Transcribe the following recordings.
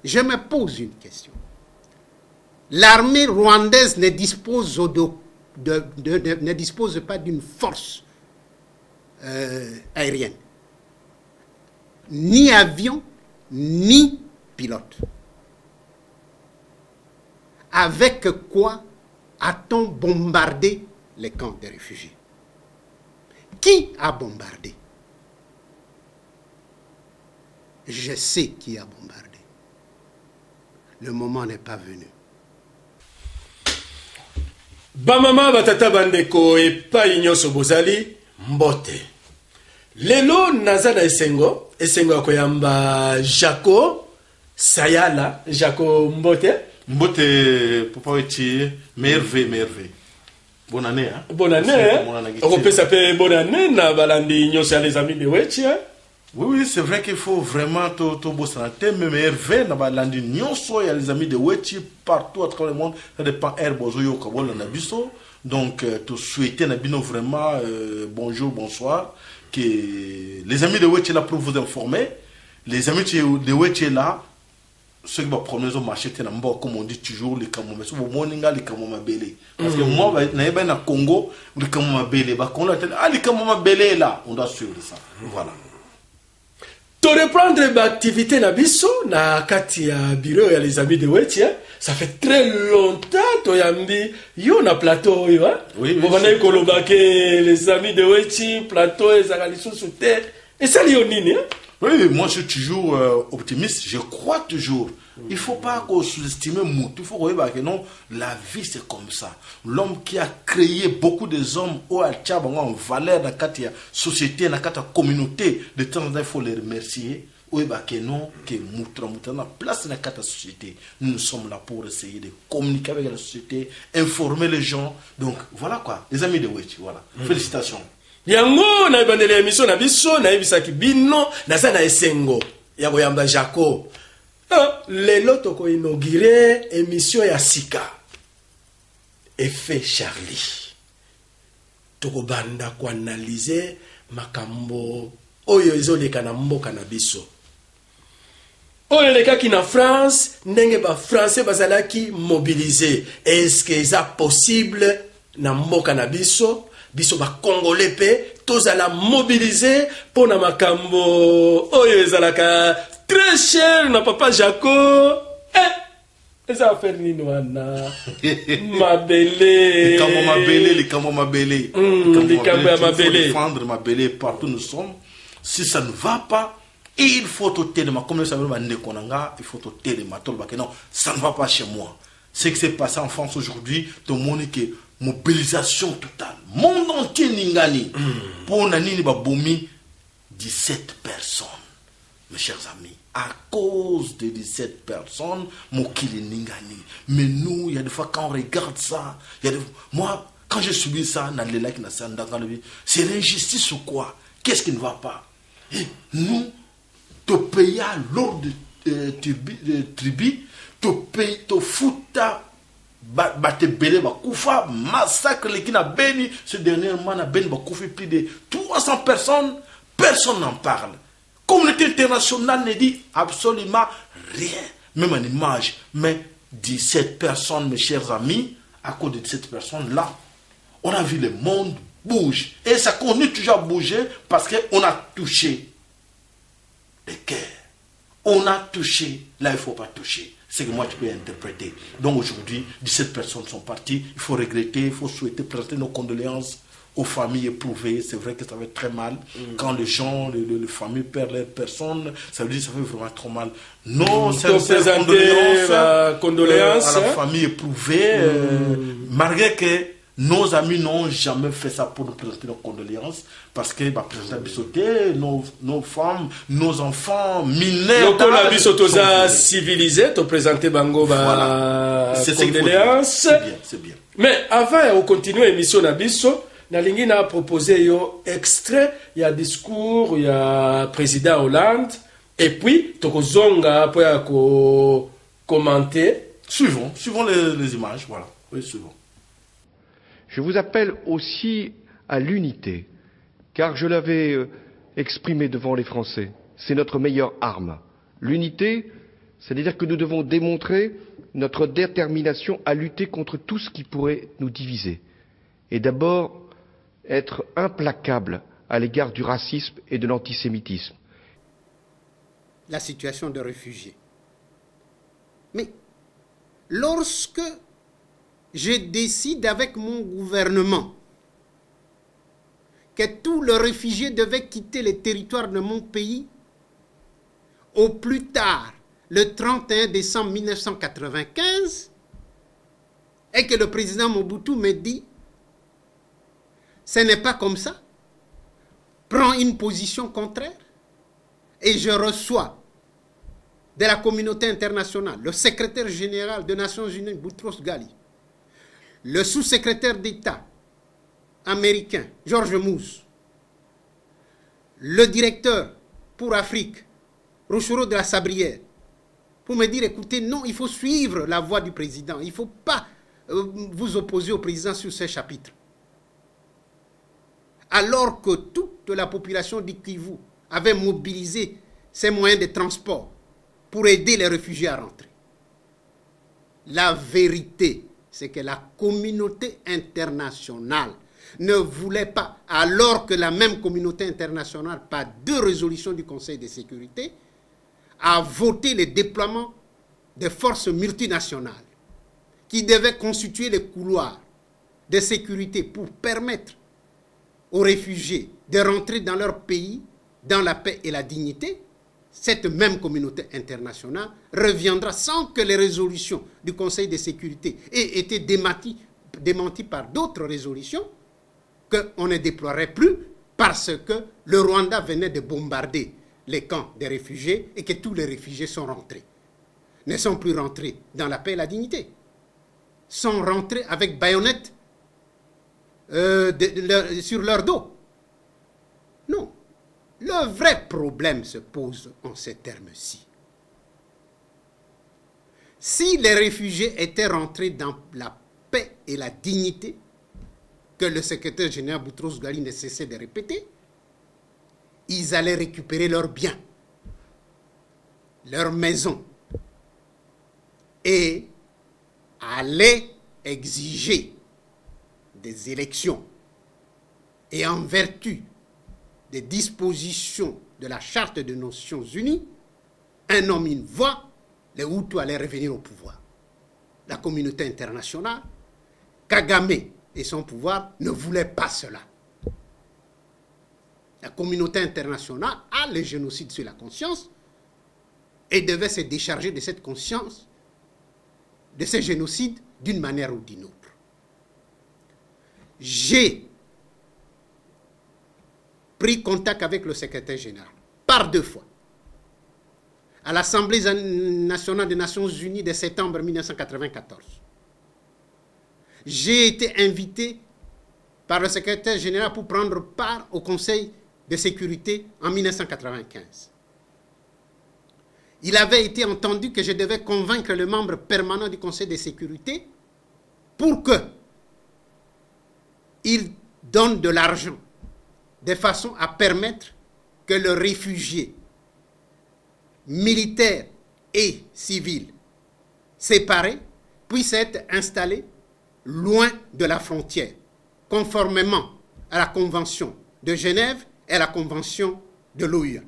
je me pose une question. L'armée rwandaise ne dispose, ne dispose pas d'une force aérienne. Ni avion, ni pilote. Avec quoi a-t-on bombardé les camps des réfugiés? Qui a bombardé? Je sais qui a bombardé. Le moment n'est pas venu. Bamama batata bandeko epai nyonso bozali mbote. Lelo nazana esengo akoyamba Jaco Sayala, Jaco mbote. Mbote papa wechi merveille. Bonne année hein. Bonne année. On peut s'appeler bonne année na balandi nyonso les amis de wechi hein. Oui, c'est vrai qu'il faut vraiment tout bosser en thème, mais Hervé, n'a pas l'andi nyonso, il y a les amis de Wechi partout à travers le monde, ça dépend Herbozoyo, Kabol, Nabiso. Donc, tout souhaiter Nabino vraiment bonjour, bonsoir, que les amis de Wechi là pour vous informer, les amis de Wechi là, ceux qui vont prendre au marché, comme on dit toujours, les camomés, c'est au moninga, les camomés belé. Parce que moi, dans le Congo, les camomés belé, les camomés belé là, on doit suivre ça. Voilà. To reprendre l'activité na biso na kati ya bureau ya les amis de Wechi, ça fait très longtemps to yambi yo na plateau yo hein. Oui, bon bana koloba ke les amis de Wechi plateau ezaka lisusu te. Et ça li nini hein? Oui, moi je suis toujours optimiste, je crois toujours. Il ne faut pas sous-estimer Moutou, il faut regarder que non, la vie c'est comme ça. L'homme qui a créé beaucoup de hommes au Alchab en valeur dans la société, dans la communauté, de temps en temps il faut les remercier. Oui, que non, que Moutou a place dans la société. Nous sommes là pour essayer de communiquer avec la société, informer les gens. Donc voilà quoi, les amis de Wechi, voilà. Félicitations. Yango na bandele émission na biso na ebisaki bino na sana esengo ya koyamba Jaco. Lelo toko inauguré émission ya sika. Effet Charlie. Toko banda ko analyser makambo oyo ezoleka na mboka na biso. Oyo leka ki na France ndenge ba français bazalaki mobilisé. Est-ce que ça possible na mboka na biso? Biso ba congolais pe tozala mobilisé pour na makambo oyo ezalaka très cher na papa Jaco. Ça va faire nini wana mabele les camons mabele défendre mabele partout nous sommes. Si ça ne va pas, il faut tout tellement comme ça veut dire konanga, il faut tout tellement que non, ça ne va pas chez moi. Ce qui s'est passé en France aujourd'hui, tout le monde qui mobilisation totale. Monde entier ningani. Pour nanini babomi 17 personnes. Mes chers amis, à cause de 17 personnes, mokili ningani. Mais nous, il y a des fois quand on regarde ça, il y a des... moi, quand j'ai subi ça, c'est l'injustice ou quoi? Qu'est-ce qui ne va pas? Et nous, te payer à l'ordre de tribu, te payer, te foutre bate belé ba koufa massacre les qui n'a béni ce dernier mois n'a béni ba koufi plus de 300 personnes, personne n'en parle. Communauté internationale ne dit absolument rien, même en image. Mais 17 personnes, mes chers amis, à cause de cette personne là, on a vu le monde bouge et ça continue toujours à bouger parce que on a touché les cœurs, on a touché là il faut pas toucher. C'est que moi tu peux interpréter. Donc aujourd'hui, 17 personnes sont parties. Il faut regretter, il faut souhaiter présenter nos condoléances aux familles éprouvées. C'est vrai que ça fait très mal. Quand les gens, les familles perdent leurs personnes, ça veut dire que ça fait vraiment trop mal. Non, c'est condoléances à la famille éprouvée. Malgré que nos amis n'ont jamais fait ça pour nous présenter nos condoléances. Parce que nos femmes, nos enfants, mineurs. Donc, on a vu ce civilisé, te présenter Bango, voilà. Condoléances. C'est bien. Mais avant, on continue l'émission Nabiso. Nalingi a proposé un extrait, il y a discours, il y a président Hollande. Et puis, Tokozonga, après, commenter. Suivons les images, voilà. Oui, suivons. Je vous appelle aussi à l'unité, car je l'avais exprimé devant les Français. C'est notre meilleure arme. L'unité, C'est-à-dire que nous devons démontrer notre détermination à lutter contre tout ce qui pourrait nous diviser. Et d'abord, être implacable à l'égard du racisme et de l'antisémitisme. La situation de réfugiés. Mais lorsque je décide avec mon gouvernement que tous les réfugiés devaient quitter le territoire de mon pays au plus tard le 31 décembre 1995 et que le président Mobutu me dit ce n'est pas comme ça, prend une position contraire et je reçois de la communauté internationale le secrétaire général des Nations Unies Boutros Ghali, le sous-secrétaire d'État américain George Moose, le directeur pour Afrique Rochero de la Sabrière, pour me dire écoutez, non, il faut suivre la voie du président, il ne faut pas vous opposer au président sur ce chapitre. Alors que toute la population du Kivu avait mobilisé ses moyens de transport pour aider les réfugiés à rentrer. La vérité, c'est que la communauté internationale ne voulait pas, alors que la même communauté internationale, par 2 résolutions du Conseil de sécurité, a voté le déploiement des forces multinationales qui devaient constituer les couloirs de sécurité pour permettre aux réfugiés de rentrer dans leur pays dans la paix et la dignité. Cette même communauté internationale reviendra sans que les résolutions du Conseil de sécurité aient été démenties par d'autres résolutions qu'on ne déploierait plus parce que le Rwanda venait de bombarder les camps des réfugiés et que tous les réfugiés sont rentrés. Ne sont plus rentrés dans la paix et la dignité. Sont rentrés avec baïonnettes sur leur dos. Non. Le vrai problème se pose en ces termes-ci. Si les réfugiés étaient rentrés dans la paix et la dignité, que le secrétaire général Boutros Ghali ne cessait de répéter, ils allaient récupérer leurs biens, leurs maisons, et allaient exiger des élections. Et en vertu des dispositions de la Charte des Nations Unies, un homme, une voix, les Hutus allaient revenir au pouvoir. La communauté internationale, Kagame et son pouvoir ne voulaient pas cela. La communauté internationale a le génocide sur la conscience et devait se décharger de cette conscience, de ce génocide, d'une manière ou d'une autre. J'ai pris contact avec le secrétaire général par 2 fois à l'Assemblée nationale des Nations Unies de septembre 1994. J'ai été invité par le secrétaire général pour prendre part au Conseil de sécurité en 1995. Il avait été entendu que je devais convaincre le membre permanent du Conseil de sécurité pour qu'il donne de l'argent de façon à permettre que le réfugié militaire et civil séparés puisse être installé loin de la frontière, conformément à la Convention de Genève et à la Convention de l'OUA.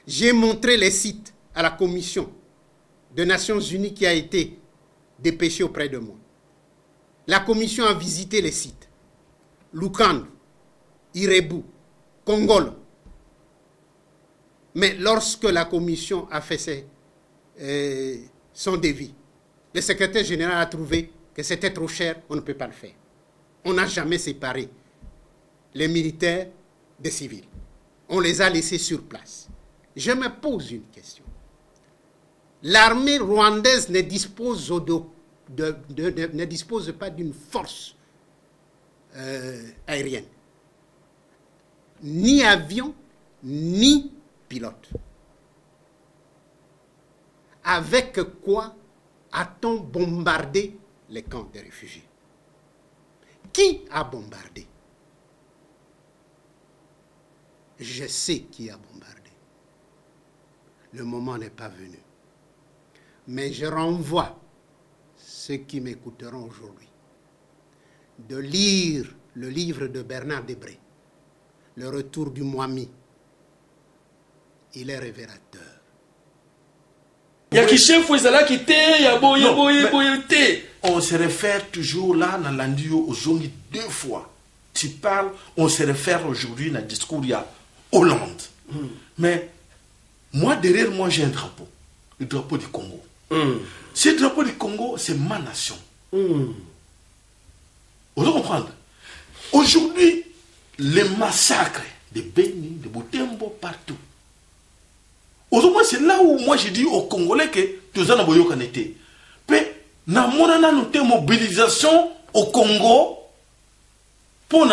J'ai montré les sites à la Commission des Nations Unies qui a été dépêchée auprès de moi. La Commission a visité les sites. Lukandu, Irebu, Kongolo. Mais lorsque la Commission a fait son devis, le secrétaire général a trouvé que c'était trop cher, on ne peut pas le faire. On n'a jamais séparé les militaires des civils. On les a laissés sur place. Je me pose une question. L'armée rwandaise ne dispose, ne dispose pas d'une force aérienne. Ni avion, ni pilote. Avec quoi a-t-on bombardé les camps des réfugiés? Qui a bombardé? Je sais qui a bombardé. Le moment n'est pas venu. Mais je renvoie ceux qui m'écouteront aujourd'hui de lire le livre de Bernard Debré, Le retour du Mwami. Il est révélateur. On se réfère toujours là dans l'andio aux ongi 2 fois. Tu parles, on se réfère aujourd'hui dans le discours, il y a Hollande. Mais moi, derrière moi, j'ai un drapeau. Le drapeau du Congo. Ce drapeau du Congo, c'est ma nation. Vous comprenez? Aujourd'hui, les massacres de Beni, de Butembo, partout. Aujourd'hui, c'est là où moi je dis aux Congolais que tout ça n'a pas été. Mais, nous avons une mobilisation au Congo pour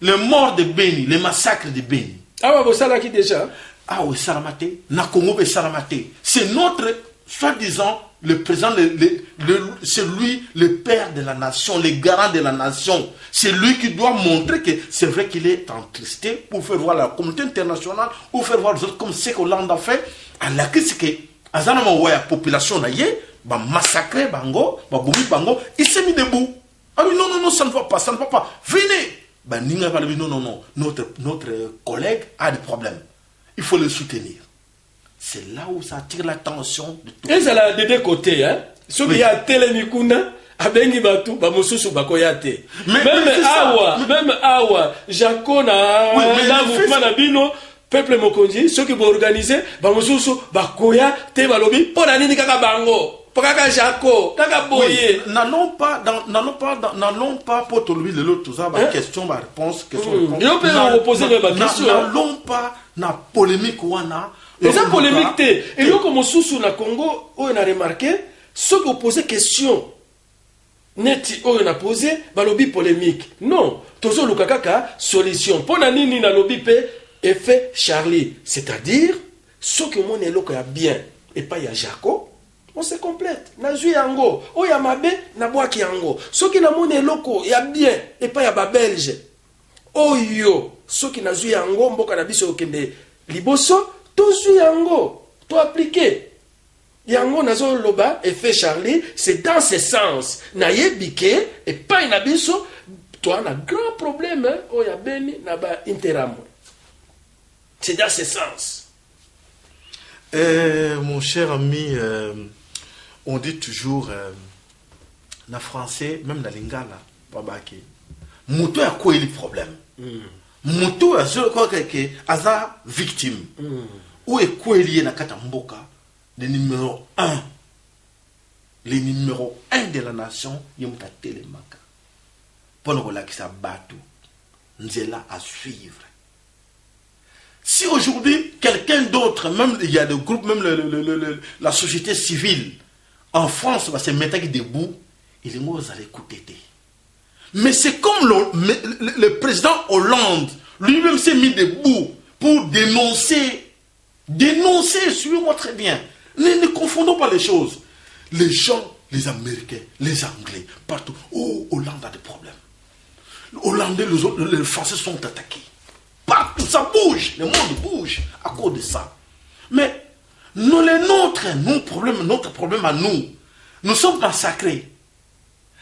les morts de Beni, les massacres de Beni. Ah, vous savez qui déjà? Ah oui, Saramate, na Congo be Saramate. C'est notre, soi-disant, le président, c'est lui le père de la nation, le garant de la nation. C'est lui qui doit montrer que c'est vrai qu'il est entristé pour faire voir la communauté internationale, pour faire voir les autres comme ce que l'Hollande a fait. À la crise, c'est que, la population n'a pas massacré Bango, boumi Bango, il s'est mis debout. Ah oui, non, ça ne va pas, ça ne va pas. Venez. Non, notre collègue a des problèmes. Il faut le soutenir. C'est là où ça attire l'attention de tout. Et ça a des deux côtés, hein. Ceux qui a télémikuna, abengi batu, bamususu bakoyate. Même awa, Jacona, la mouvement nabino, peuple mokonzi, ceux qui vont organiser, bamususu bakoya, te balobi, pour la nini kaka bango. N'allons pas pour tout lui le lot, tout ça, question, réponse, n'allons pas na polémique ou na. Mais ça polémique et yo comme sous na Congo, on a remarqué, ceux qui ont posé question, net on a posé, balobi polémique. Non, tozo lukakaka solution. Pour na nini na lobi pe effet Charlie, c'est-à-dire ceux qui ont est bien et pas ya Jaco. On se complète. Na zui yango. O ya mabe, na boaki yango. So ki na mone loko, ya bien, et pas ya ba belge. O yo, so ki na zui yango, mboka na biso okende liboso, to zui yango. To appliquer. Yango na zo loba, effet Charlie, c'est dans ce sens. Na ye bike, et pas na biso, toi na grand problème, hein. O ya beni, na ba interamo. C'est dans ce sens. Mon cher ami, on dit toujours, en français, même dans lingala, babaki, muto a quoi le problème? Muto a quoi que aza victime. Où est quoi lié na katamboka, le numéro 1, le numéro 1 de la nation, yemta telemaka. Pour la qui s'abattu, nzela à suivre. Si aujourd'hui, quelqu'un d'autre, même il y a des groupes, même la société civile, en France, va se mettre debout, il est mort, vous allez écouter. Mais c'est comme le président Hollande, lui-même s'est mis debout pour dénoncer, suivez-moi très bien. Ne confondons pas les choses. Les gens, les Américains, les Anglais, partout, oh, Hollande a des problèmes. Les Hollandais, les Français sont attaqués. Partout, ça bouge, le monde bouge à cause de ça. Mais nous, notre problème à nous, nous sommes massacrés.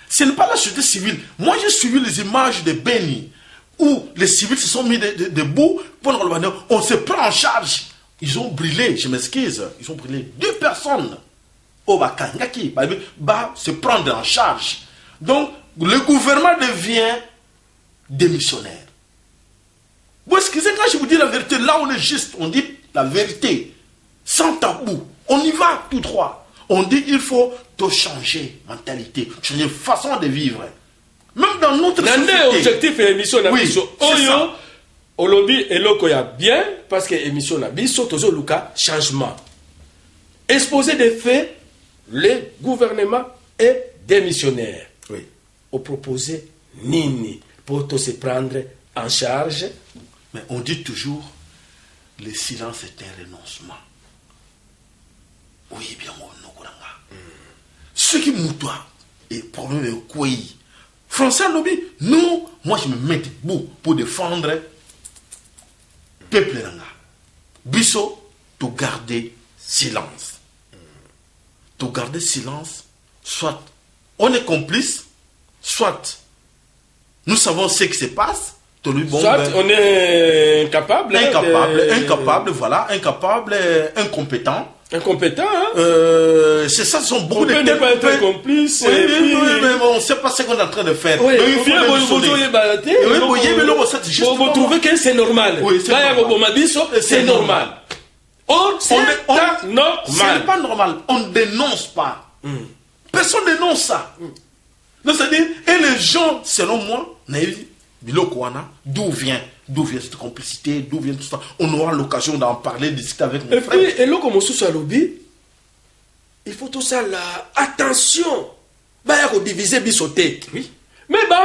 Ce n'est pas la société civile. Moi, j'ai suivi les images de Beni, où les civils se sont mis debout, on se prend en charge. Ils ont brûlé, je m'excuse, ils ont brûlé 2 personnes. Au Bakangaki, se prendre en charge. Donc, le gouvernement devient démissionnaire. Vous excusez, quand je vous dis la vérité, là on est juste, on dit la vérité, sans tabou, on y va tout droit. On dit qu'il faut tout changer mentalité, changer façon de vivre. Même dans notre société. Objectif et émission oui, c'est ça. Au lobby et loko ya bien, parce que émission na biso, tozo luka changement. Exposé des faits, le gouvernement est démissionnaire. Oui. Au proposé nini, pour tout se prendre en charge. Mais on dit toujours, le silence est un renoncement. Oui, bien, on ce qui moutoie et problème de quoi Français lobby, nous, moi je me mets debout pour défendre le peuple nanga. Bisso, to garder silence. de garder silence, soit on est complice, soit nous savons ce qui se passe. Soit on est incapable. Voilà, incapable, incompétent. Incompétent, hein? C'est ça, ce sont beaucoup de... On peut pas être complice. Oui, mais on ne sait pas ce qu'on est en train de faire. Oui, mais il faut vous trouvez que c'est normal. Oui, c'est normal. Or, c'est normal. Ce n'est pas normal. On ne dénonce pas. Personne ne dénonce ça. C'est-à-dire, et les gens, selon moi, d'où vient cette complicité, d'où vient tout ça. On aura l'occasion d'en parler, de discuter avec mon frère. Et puis, et là, comme on sous lobby, il faut tout ça là. Attention, il faut diviser bisoté. Oui. Mais mais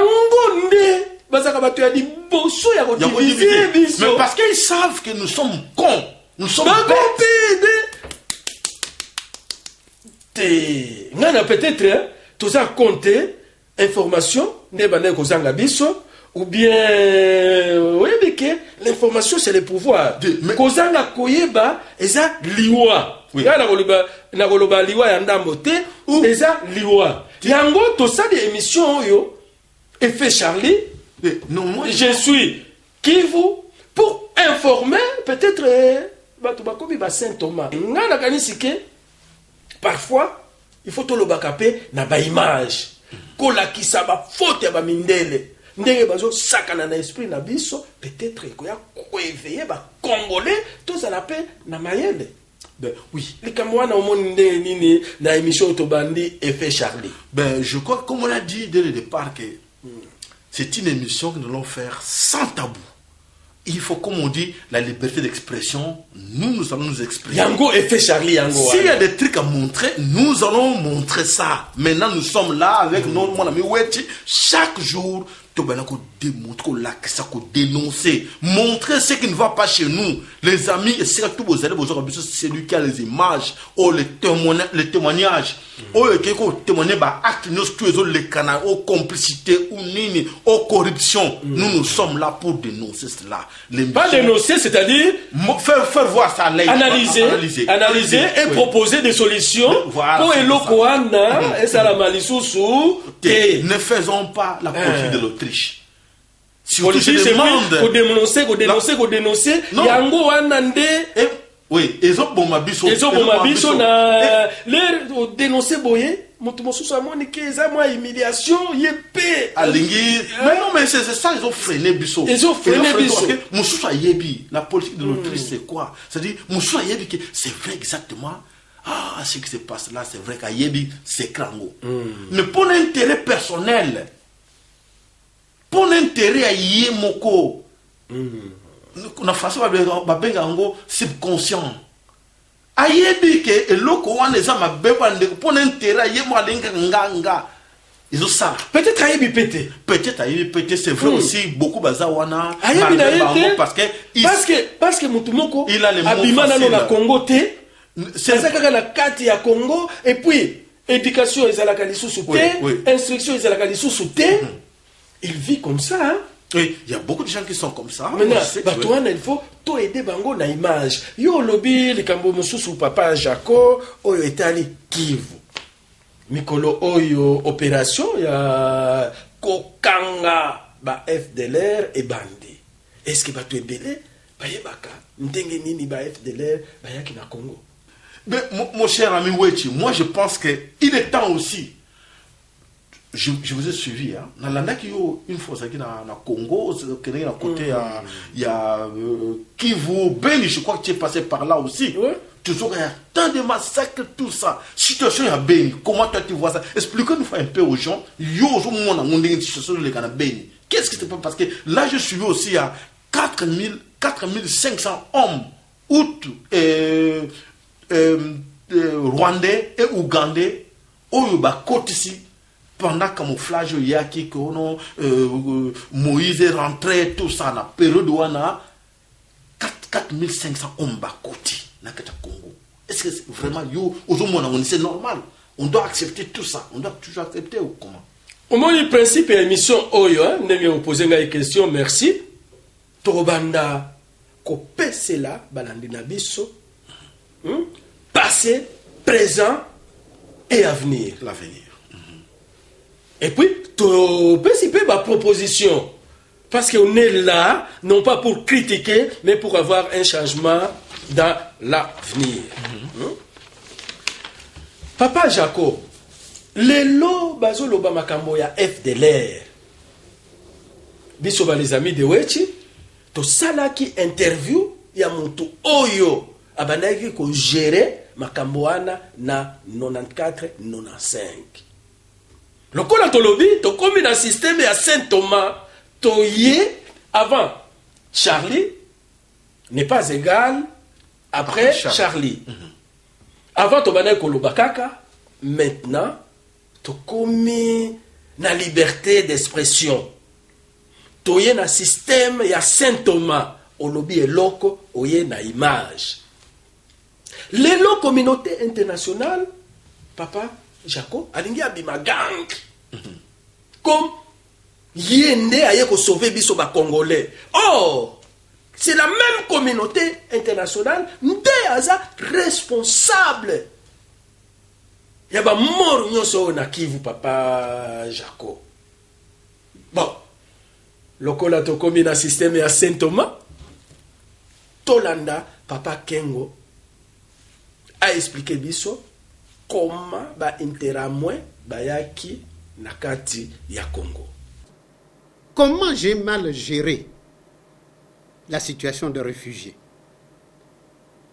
parce qu'ils savent que nous sommes cons. Nous sommes peut-être tout ça compter information ou bien oui que l'information c'est le pouvoir kozanga koyeba eza liwa ya na koloba liwa ya ndambo te eza liwa yango to ça des émissions yo effet Charlie je suis Kivu pour informer peut-être bato bakobi ba Saint Thomas ngana kanisi ke parfois il faut to lobakape na ba image kolakisa ba faute ya ba mindele ndenge bazo sakana na esprit na biso peut-être koya koéveiller ba congolais tout ça l'appelle na mayele. Ben oui, les Camerounais au monde nini na émission Tobandi effet Charlie. Ben je crois comme on l'a dit dès le départ que c'est une émission que nous allons faire sans tabou. Il faut, comme on dit, la liberté d'expression. Nous allons nous exprimer. Yango effet Charlie, Yango. S'il y a des trucs à montrer, nous allons montrer ça. Maintenant, nous sommes là avec mon ami Wechi. Chaque jour, dénoncer, montrer ce qui ne va pas chez nous. Les amis, et c'est tout vous allez c'est lui qui a les images, ou les témoignages, ou les témoignages, actes, les canaux, aux complicités, ou nini, aux corruptions. Nous sommes là pour dénoncer cela. Pas dénoncer, c'est-à-dire faire voir ça, analyser et proposer des solutions pour Elokoana et Salamalissousou. Ne faisons pas la politique de l'Autriche. Si on dénoncer, Yango Wanande. Oui, ils ont bon na l'air dénoncer boye. Humiliation, mais non, mais c'est ça, ils ont freiné Bissot. Moussoussa Yebi, la politique de l'Autriche, c'est quoi? C'est-à-dire, Moussoussa Yebi, c'est vrai exactement. Ah, ce qui se passe là, c'est vrai qu'à Yebi, c'est crango. Mais pour l'intérêt personnel, pour l'intérêt à Yemoko, on a fait subconscient. Ayebi que loko wana eza mabeba ndeko pona intérêt yemo alinga nganga ils ça peut-être ayebi pété c'est vrai aussi beaucoup baza wana ayebi na yete parce que mutumoko il a les mots abimana no na Congo te c'est ça kaka na kati ya Congo et puis éducation ezalaka lisusu te instruction ezalaka lisusu te il vit comme ça hein. Oui, il y a beaucoup de gens qui sont comme ça. Maintenant, il faut tout aider bango na image. Yo lobby le kambo mususu papa Jaco oyo etali Kivu. Mikolo oyo opération ya kokanga ba FDLR et bandi. Est-ce que bato ebele bayebaka ndenge nini ba FDLR bayaki na Congo? Mais mon cher ami Wechi, moi je pense que il est temps aussi. Je vous ai suivi, hein. Dans la une fois qui na Congo, qui est à côté il y a Kivu, Beni, je crois que tu es passé par là aussi. Toujours il y a tant de massacres, tout ça. Situation à Beni, comment toi tu vois ça? Expliquez-nous un peu aux gens. Qu'est-ce qui se passe? Parce que là je suis aussi à 4500 hommes, Rwandais et Ougandais, au côté ici. Pendant camouflage yaki kono Moïse est rentré tout ça na période où on a 4500 hommes bakoti na kata Congo. Est-ce que vraiment yo c'est normal? On doit accepter tout ça. On doit toujours accepter ou comment? Au moins le principe et émission oyo hein ndenge opposer une question merci. Torobanda ko pesela balandi na biso. Passé, présent et avenir. L'avenir. Et puis, tu peux s'y faire ma proposition. Parce qu'on est là, non pas pour critiquer, mais pour avoir un changement dans l'avenir. Papa Jaco, lelo bazo loba makambo ya FDLR. Biso ba les amis de Wechi, to salaki interview ya muntu oyo abandaki ko gérer makambo wana na 94-95. Lokola tolobi, to komi na système ya Saint Thomas, toye avant Charlie n'est pas égal après Charlie. Avant tobana koloba kaka, maintenant to komi na liberté d'expression. Toye na système ya Saint Thomas, olobi eloko oye na image. Lelo communauté internationale, papa Jaco, alingi abima gang. Comme yende aye ko sauver biso ba Congolais. Or, c'est la même communauté internationale nde aza responsable. Yaba mort nyonso na Kivu, papa Jaco. Bon, lokola to komi na système ya Saint Thomas, Tolanda, papa Kengo a expliqué biso comment ba interamwe bayaki nakati ya Congo. Comment j'ai mal géré la situation de réfugiés.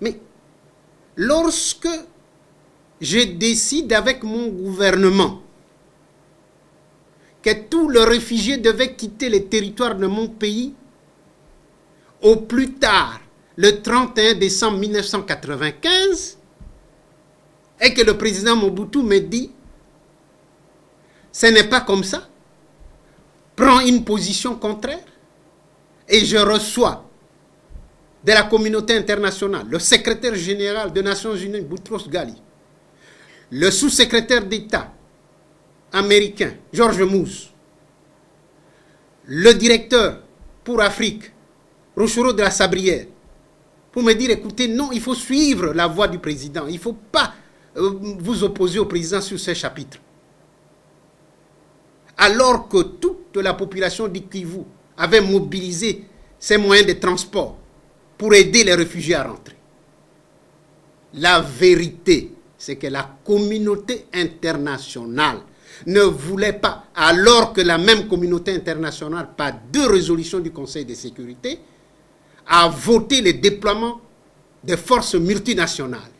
Mais lorsque je décide avec mon gouvernement que tous les réfugiés devaient quitter le territoire de mon pays au plus tard le 31 décembre 1995, et que le président Mobutu me dit ce n'est pas comme ça, prends une position contraire, et je reçois de la communauté internationale le secrétaire général des Nations Unies, Boutros Ghali, le sous-secrétaire d'État américain, George Moose, le directeur pour Afrique, Rochero de la Sabrière, pour me dire, écoutez, non, il faut suivre la voie du président, il ne faut pas vous opposer au président sur ces chapitres. Alors que toute la population du Kivu avait mobilisé ses moyens de transport pour aider les réfugiés à rentrer. La vérité, c'est que la communauté internationale ne voulait pas, alors que la même communauté internationale, par 2 résolutions du Conseil de sécurité, a voté le déploiement des forces multinationales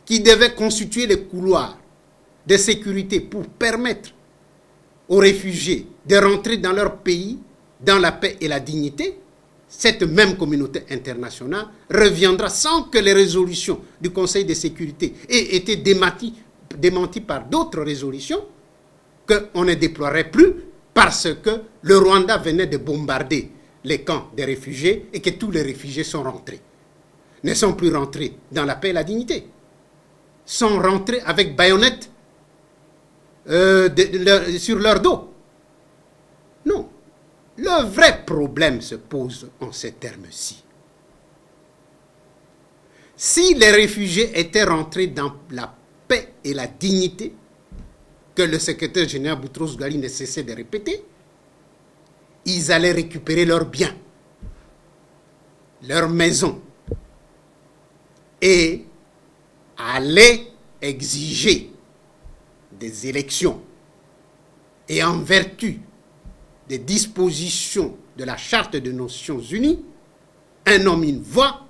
qui devaient constituer les couloirs de sécurité pour permettre aux réfugiés de rentrer dans leur pays dans la paix et la dignité. Cette même communauté internationale reviendra sans que les résolutions du Conseil de sécurité aient été démenties par d'autres résolutions, qu'on ne déploierait plus parce que le Rwanda venait de bombarder les camps des réfugiés et que tous les réfugiés sont rentrés. Ne sont plus rentrés dans la paix et la dignité. Sont rentrés avec baïonnettes sur leur dos. Non. Le vrai problème se pose en ces termes-ci. Si les réfugiés étaient rentrés dans la paix et la dignité, que le secrétaire général Boutros Ghali ne cessait de répéter, ils allaient récupérer leurs biens, leurs maisons, et allaient exiger des élections. Et en vertu des dispositions de la Charte des Nations Unies, un homme, une voix,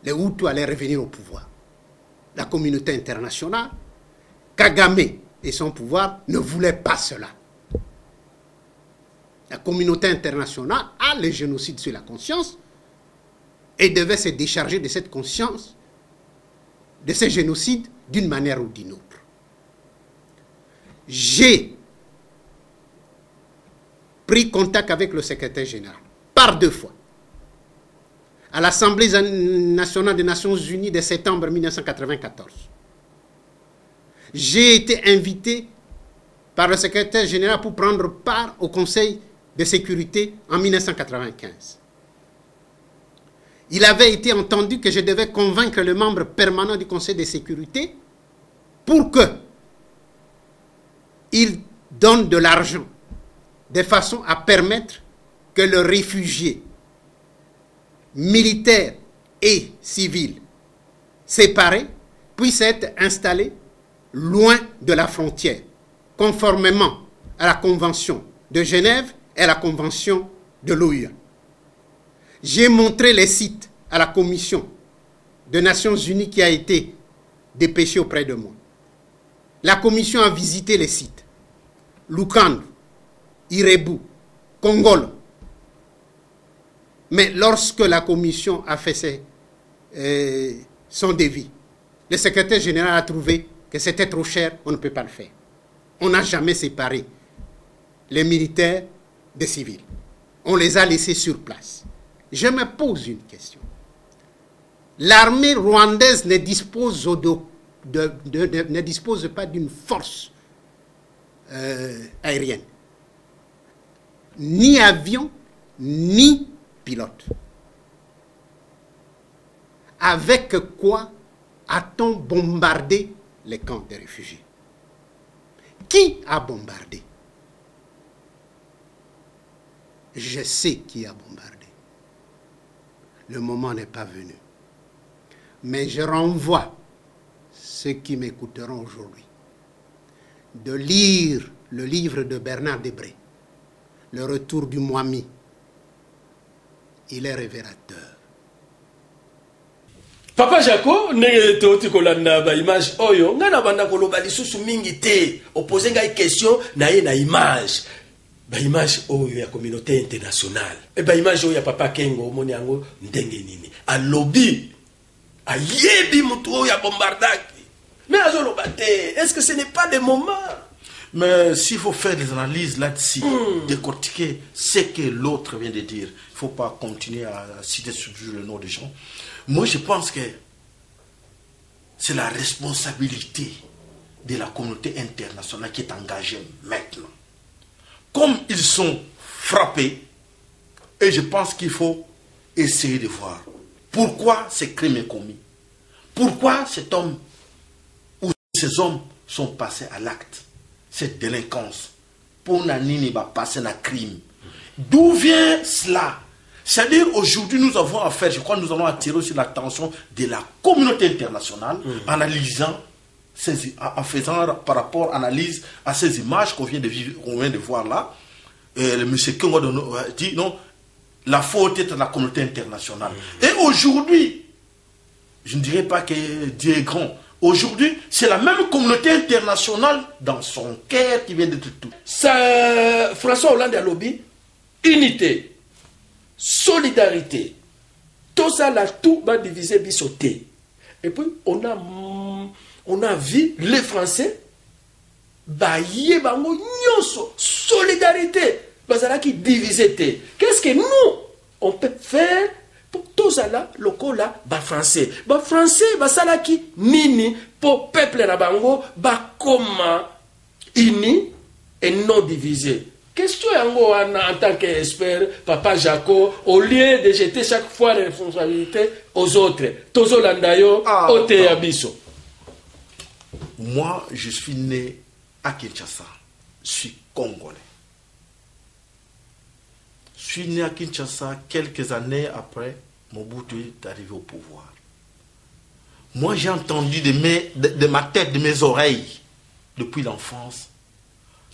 les Hutus allaient revenir au pouvoir. La communauté internationale, Kagame et son pouvoir ne voulaient pas cela. La communauté internationale a le génocide sur la conscience et devait se décharger de cette conscience, de ce génocide, d'une manière ou d'une autre. J'ai pris contact avec le secrétaire général par 2 fois à l'Assemblée nationale des Nations Unies de septembre 1994. J'ai été invité par le secrétaire général pour prendre part au Conseil de sécurité en 1995. Il avait été entendu que je devais convaincre les membres permanents du Conseil de sécurité pour que ils donnent de l'argent de façon à permettre que le réfugié militaire et civil séparés puisse être installé loin de la frontière, conformément à la Convention de Genève et à la Convention de l'OUA. J'ai montré les sites à la Commission des Nations Unies qui a été dépêchée auprès de moi. La Commission a visité les sites. Lukandu, Irebu, Kongolo. Mais lorsque la Commission a fait son devis, le secrétaire général a trouvé que c'était trop cher, on ne peut pas le faire. On n'a jamais séparé les militaires des civils. On les a laissés sur place. Je me pose une question. L'armée rwandaise ne dispose, ne dispose pas d'une force aérienne. Ni avion, ni pilote. Avec quoi a-t-on bombardé les camps des réfugiés? Qui a bombardé? Je sais qui a bombardé. Le moment n'est pas venu. Mais je renvoie ceux qui m'écouteront aujourd'hui de lire le livre de Bernard Debré, Le retour du Mwami. Il est révélateur. Papa Jaco, ne toti kolanda ba image oyo, ngana banda koloba lisusu mingi te, opposer ngai question na ye na image. Ba image oyo ya communauté internationale. E ba image oyo ya Papa Kengo omoni yango ndenge nini. A lobby a yebi mutu oyo ya bombardaki. Mais azoloba te, est-ce que ce n'est pas le moment? Mais s'il faut faire des analyses là-dessus, décortiquer ce que l'autre vient de dire, il ne faut pas continuer à citer toujours le nom des gens. Moi, je pense que c'est la responsabilité de la communauté internationale qui est engagée maintenant. Comme ils sont frappés, et je pense qu'il faut essayer de voir pourquoi ce crime est commis. Pourquoi cet homme ou ces hommes sont passés à l'acte. Cette délinquance, pour Nanini va passer un crime. D'où vient cela? C'est-à-dire aujourd'hui nous avons affaire, je crois que nous allons attirer aussi l'attention de la communauté internationale analysant, en faisant par rapport analyse à ces images qu'on vient de voir là. Le monsieur Kengo dit non, la faute est à la communauté internationale. Et aujourd'hui, je ne dirais pas que Dieu est grand. Aujourd'hui, c'est la même communauté internationale dans son cœur qui vient de tout. Ça, François Hollande a lobby, unité, solidarité, tout ça là, tout va diviser, bisoter. Et puis, on a vu les Français, bailler, bango, nyoso, solidarité, bazala qui divisé. Qu'est-ce que nous, on peut faire? Tout ça là, local là, ba français, basala qui nini pour peuple na bango, ba comment uni et non divisé. Question yango en tant qu'expert, Papa Jaco, au lieu de jeter chaque fois les responsabilités aux autres, tozo landayo, ote abiso. Moi, je suis né à Kinshasa, je suis congolais. Je suis né à Kinshasa quelques années après Mobutu est arrivé au pouvoir. Moi, j'ai entendu de ma tête, de mes oreilles, depuis l'enfance,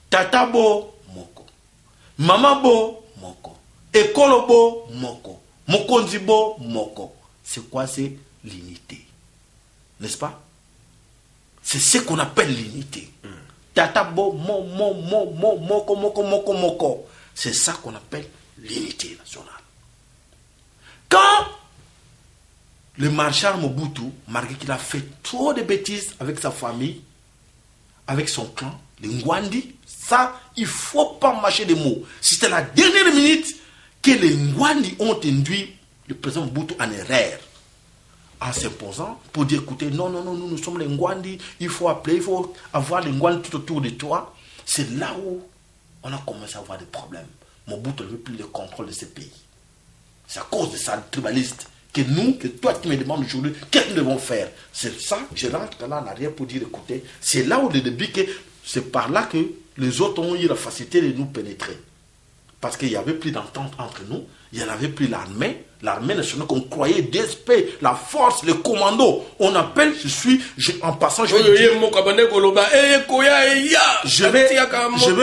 Tata Bo, Moko. Maman Bo, Moko. Ekolo Bo, Moko. Mokonzi Bo, Moko. C'est quoi? C'est l'unité. N'est-ce pas? C'est ce qu'on appelle l'unité. Tata Bo, Moko. C'est ça qu'on appelle l'unité nationale. Quand le marshal Mobutu, malgré qu'il a fait trop de bêtises avec sa famille, avec son clan, les Ngwandi, ça, il ne faut pas mâcher des mots. C'était la dernière minute que les Ngwandi ont induit le président Mobutu en erreur, en s'imposant pour dire, écoutez, non, nous sommes les Ngwandi, il faut appeler, il faut avoir les Ngwandi tout autour de toi. C'est là où on a commencé à avoir des problèmes. Mobutu ne veut plus le contrôle de ce pays. C'est à cause de ça, le tribaliste, que nous, que toi qui me demandes aujourd'hui, qu'est-ce que nous devons faire? C'est ça, je rentre là en arrière pour dire, écoutez, c'est là où le début que c'est par là que les autres ont eu la facilité de nous pénétrer. Parce qu'il n'y avait plus d'entente entre nous, il n'y en avait plus l'armée nationale qu'on croyait DSP, la force, le commando. On appelle, en passant, je vais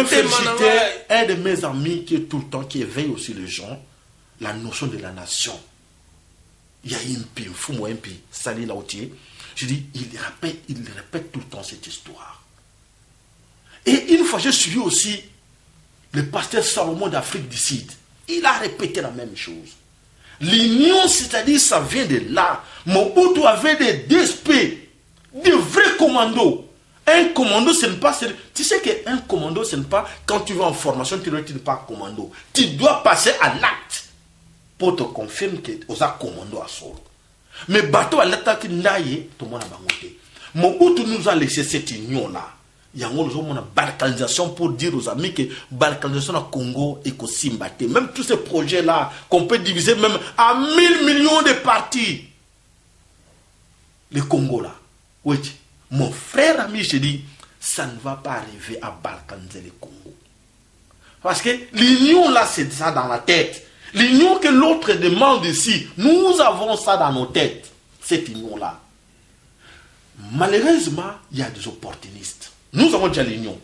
féliciter un de mes amis qui est tout le temps, qui éveille aussi les gens, la notion de la nation. Il y a un pi, Sali Lautier. Je dis, il répète tout le temps cette histoire. Et une fois, j'ai suivi aussi le pasteur Salomon d'Afrique du Sud. Il a répété la même chose. L'union, c'est-à-dire, ça vient de là. Mobutu avait des DSP, des vrais commandos. Un commando, ce n'est pas... Tu sais qu'un commando, ce n'est pas... Quand tu vas en formation, tu n'es pas commando. Tu dois passer à l'acte pour te confirmer que tu es commando à solo. Mais bateau à l'attaque, tout le monde a bangoté. Mobutu nous a laissé cette union-là. Il y a une balkanisation pour dire aux amis que balkanisation au Congo est aussi mbatté. Même tous ces projets-là, qu'on peut diviser même à 1000 millions de parties. Le Congo là. Oui, mon frère ami, je dis, ça ne va pas arriver à balkaniser le Congo. Parce que l'union là, c'est ça dans la tête. L'union que l'autre demande ici, nous avons ça dans nos têtes. Cette union-là. Malheureusement, il y a des opportunistes. Nous avons déjà l'union.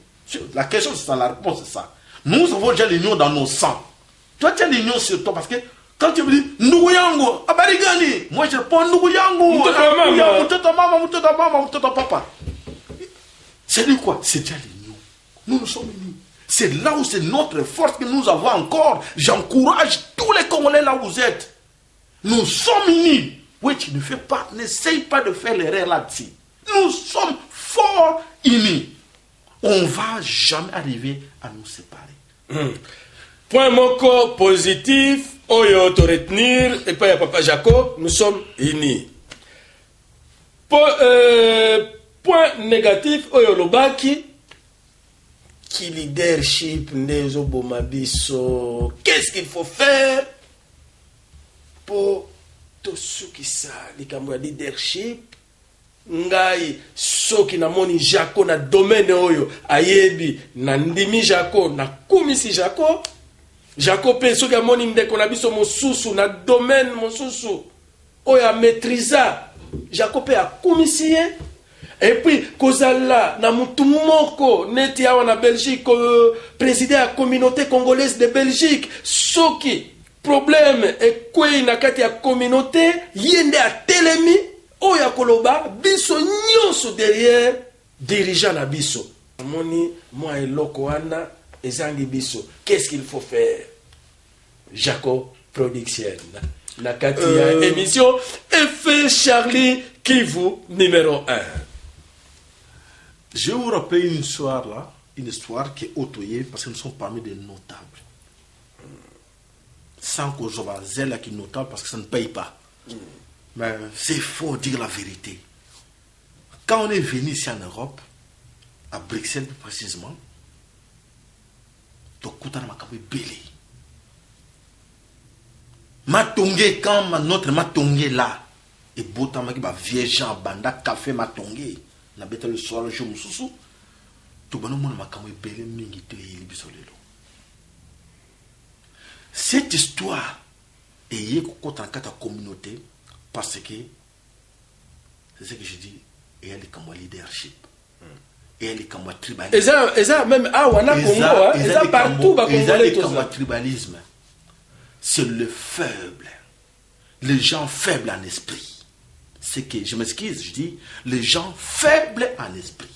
La question c'est ça, la réponse c'est ça. Nous avons déjà l'union dans nos sangs. Toi tu as l'union sur toi parce que quand tu me dis Nduguyango, Abarigani, moi je réponds Nduguyango, Moutoto papa. C'est lui quoi? C'est déjà l'union. Nous sommes unis. C'est là où c'est notre force que nous avons encore. J'encourage tous les Congolais là où vous êtes. Nous sommes unis. Oui, tu ne fais pas, n'essaye pas de faire l'erreur là-dessus. Nous sommes forts unis. On ne va jamais arriver à nous séparer. Point moko positif, oyo to retenir, et pas ya papa Jaco, nous sommes unis. Point négatif, oyo lobaki, qui leadership nezo bomabiso. Qu'est-ce qu'il faut faire pour tout ce qui ça, les camarades leadership? Ngai soki na moni Jaco na domaine oyo ayebi na ndimi Jaco na kumisi Jaco pe soki amoni ndeko na biso mosusu na domaine mosusu oyo a maîtrisa Jaco pe akumisi ye. Et puis kozala na mutu moko neti awa na Belgique président la communauté congolaise de Belgique soki problème et kwei na kati ya communauté yende a telemi oya koloba biso nyonso derrière dirigeant na biso moni moi eloko wana ezangi biso. Qu'est-ce qu'il faut faire? Jaco Production na kati ya émission Effet Charlie Kivu numéro 1. Je vais vous rappeler une histoire là, une histoire qui est autoyée parce que nous sommes parmi des notables. Sans que je sois zèle qui est notable parce que ça ne paye pas. Mais c'est faux dire la vérité. Quand on est venu ici en Europe, à Bruxelles plus précisément, Matongé, quand notre matongé là, et Botama qui va vieille gens, banda, café matongé, na bête le soir, le jour, moussou, tout le monde m'a kamé belé, mingi, te yili bisolelo. Cette histoire est yé dans la communauté parce que c'est ce que je dis, et elle est comme leadership. Et elle est comme tribalisme. Et ça même à Wana Congo, et ça partout, elle est comme tribalisme. C'est le faible, les gens faibles en esprit. C'est que, je m'excuse, je dis, les gens faibles en esprit.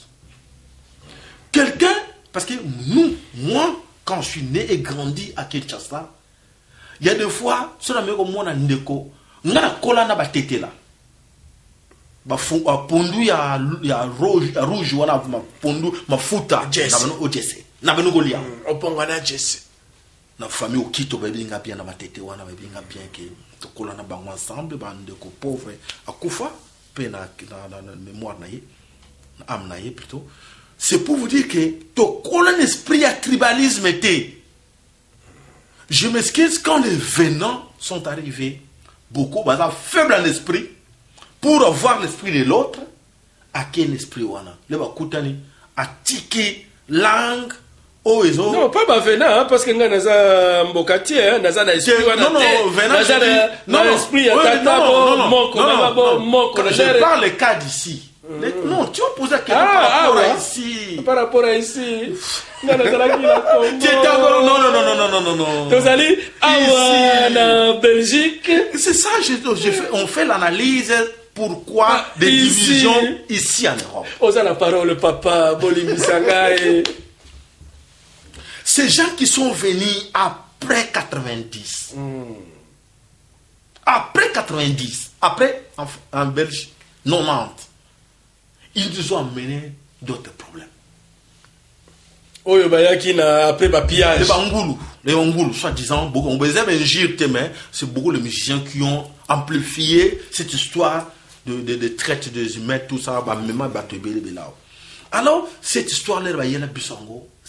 Quelqu'un, parce que moi, quand je suis né et grandi à Kinshasa, il y a des fois, sur la maison, moi, ndeko, na kola na batete là. Ba pondu ya rouge wana ma pondu mafuta na bano ojese. Na bano golia. Oponga na jesse. Na famille okito ba binga bien na batete wana ba binga bien que to kola na bango ensemble ba ndeko pauvre akufa pe na mémoire na ye, na âme na ye plutôt. C'est pour vous dire que to kola l'esprit à tribalisme était. Je m'excuse quand les venants sont arrivés, beaucoup sont faibles en esprit, pour avoir l'esprit de l'autre, à quel esprit wana. Le bakutani a tiqué langue oh ils ont non pas ba venant parce que nga naza mbokati naza na esprit wana naza na esprit ya tata moko na bo moko na je parle le cas d'ici. Non, tu as posé la question par rapport à ici. Par rapport à ici. Non. Vous allez en Belgique. C'est ça, on fait l'analyse pourquoi des divisions ici en Europe. Osa la parole, papa, Bolimi Sangae. Ces gens qui sont venus après 90. Après 90. Après, en Belgique, 90. Ils nous ont amené d'autres problèmes. Oyo bayaki na après pillage. Les Wangoulou, soi-disant, beaucoup. On c'est beaucoup les musiciens qui ont amplifié cette histoire de traite des humains, tout ça. Alors, cette histoire-là,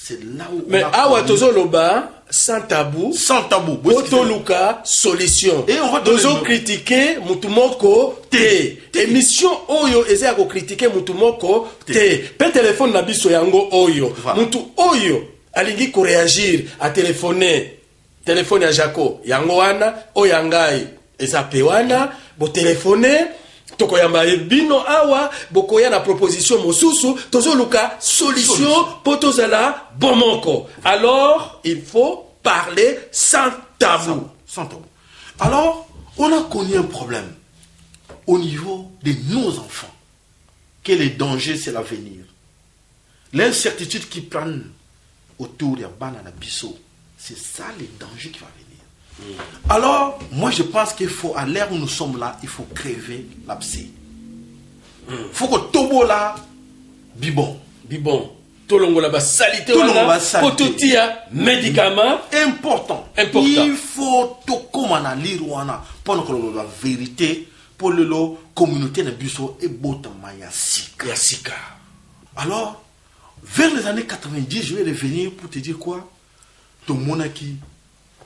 c'est là où. Mais awa tozo loba sans tabou. Sans tabou. Otoluka solution. Et on va tozo critiquer mutumoko te. Émission oyo eze ya ko critiquer mutumoko te. Pe téléphone na biso yango oyo. Mutu oyo alingi ko réagir à téléphoner. Téléphone ya Jaco yango wana oyangai eza pe wana bo téléphoner. Tokoyamba bino awa bokoya na proposition mosusu tozoluka solution potozala bomoko. Alors il faut parler sans tabou. Sans tabou. Alors on a connu un problème au niveau de nos enfants. Que les dangers c'est l'avenir. L'incertitude qui prennent autour de banana biso, c'est ça les dangers qui vont venir. Alors, moi je pense qu'il faut, à l'ère où nous sommes là, il faut crever l'abcès. Il faut que tobo là, bibon. Tolongola ba salité wana, pototia médicament important. Il faut to komana lirwana pour que la vérité pour le communauté de biso et botama yasika. Alors, vers les années 90, je vais revenir pour te dire quoi? Ton monaki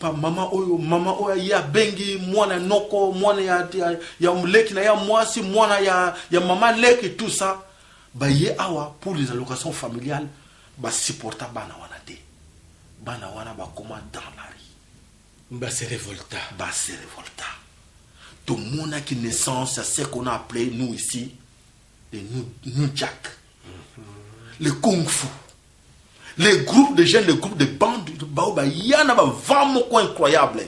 maman oyo ya bengi mwana noko mwana ya mleki na ya mwasi mwana ya mama leki tout ça ba ye awa pour les allocations familiales ba supporta bana wana te bana wana ba koma dans la rue ba se révolta tout le monde qui naissance c'est ce qu'on a appelé nous ici les nunchak les kung fu. Les groupes de jeunes, les groupes de bandes de Baoba, il y en a vraiment incroyable.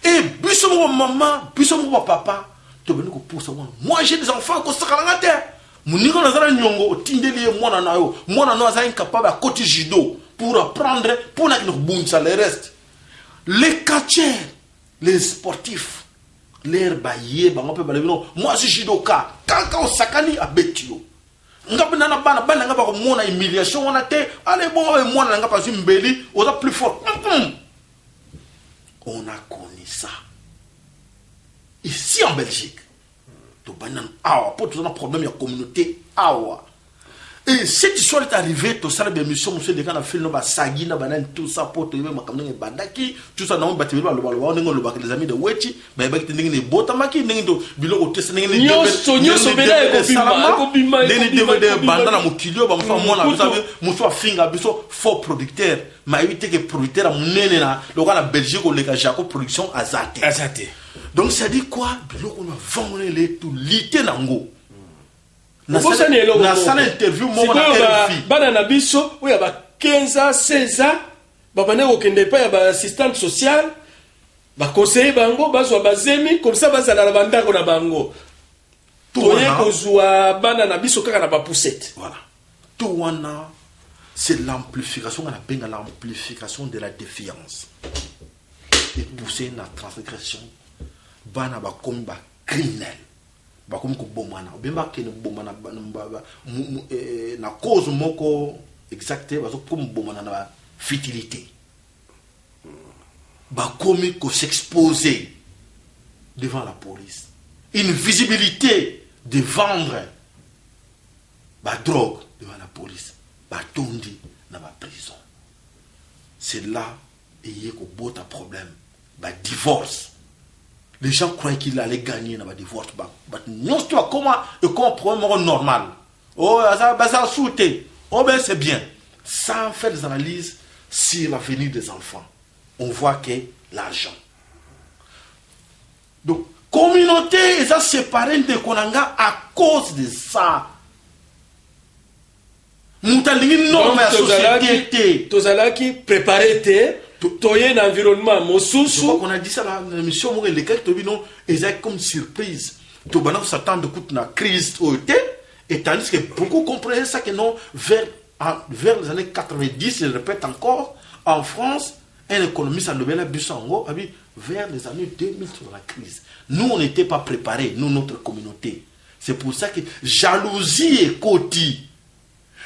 Et bisous maman, bisous papa, tu veux nous pour ça. Moi j'ai des enfants qui sont à la terre. Mon niveau nazara nyongo, tindeli moi nayo, moi nano azara incapable à côté judo pour apprendre, pour n'a que ça le reste. Les catcheurs, les sportifs, l'air baillé, on peut balayer non. Moi c'est judoka, quand on sakani à betio. Ngapena bana ngapa ko mona humiliation on a té allez bon moi ngapa pas mbeli on a plus fort. On a connu ça ici en Belgique. To banan awa pour tout un problème ya communauté awa. Et cette histoire est arrivée to ça l'émission monsieur de kana film no ba sagina banan tout ça pour to même comme bandaki tout ça non ba tebe ba lo on ngolo ba les amis de wechi ba ba tingi ni botamaki ningi do biloko test ningi ni nyoso bela ko bima ni DVD banda na mukilio ba mfa mona vous savez muso finga biso faux producteur ma éviter que producteur munene na lo kana Belgique o le ka Jaco production azate donc ça dit quoi biloko na vendre les tout lité nango. Na sala interview mo na bana na biso oya ba 15 ans 16 ans babane okende pa ya ba assistante sociale ba conseiller bango bazwa bazemi comme ça bazala na bandako na bango toye kozwa bana na biso kaka na ba poussette. Voilà tout wana c'est l'amplification on appelle l'amplification de la défiance et pousser la transgression bana ba comme ba criminel bakomi ko bomana bemba ke bomana na cause moko exacte bazo comme bomana na futilité bakomi ko s'exposer devant la police une visibilité de vendre ba drogue devant la police ba tondi na ba prison c'est là et ko bota problème ba divorce. Les gens croyaient qu'il allait gagner dans le divorce. Non, tu vois comment problème normal. Oh, ça sauté. Oh, ben c'est bien. sans faire des analyses sur l'avenir des enfants. On voit que l'argent. Donc, communauté, ils ont séparé de Konanga à cause de ça. Moutalingi norme à société. Tozalaki préparé toye l'environnement mosusu. Je crois qu'on a dit ça dans l'émission, les gars qui non, ils ont comme surprise. Tobana s'attend de toute la crise et tandis que beaucoup comprenaient ça que non, vers les années 90, je le répète encore, en France, un économiste a levé la Bussango, vers les années 2000 sur la crise. Nous, on n'était pas préparés, nous, notre communauté. C'est pour ça que jalousie et côté.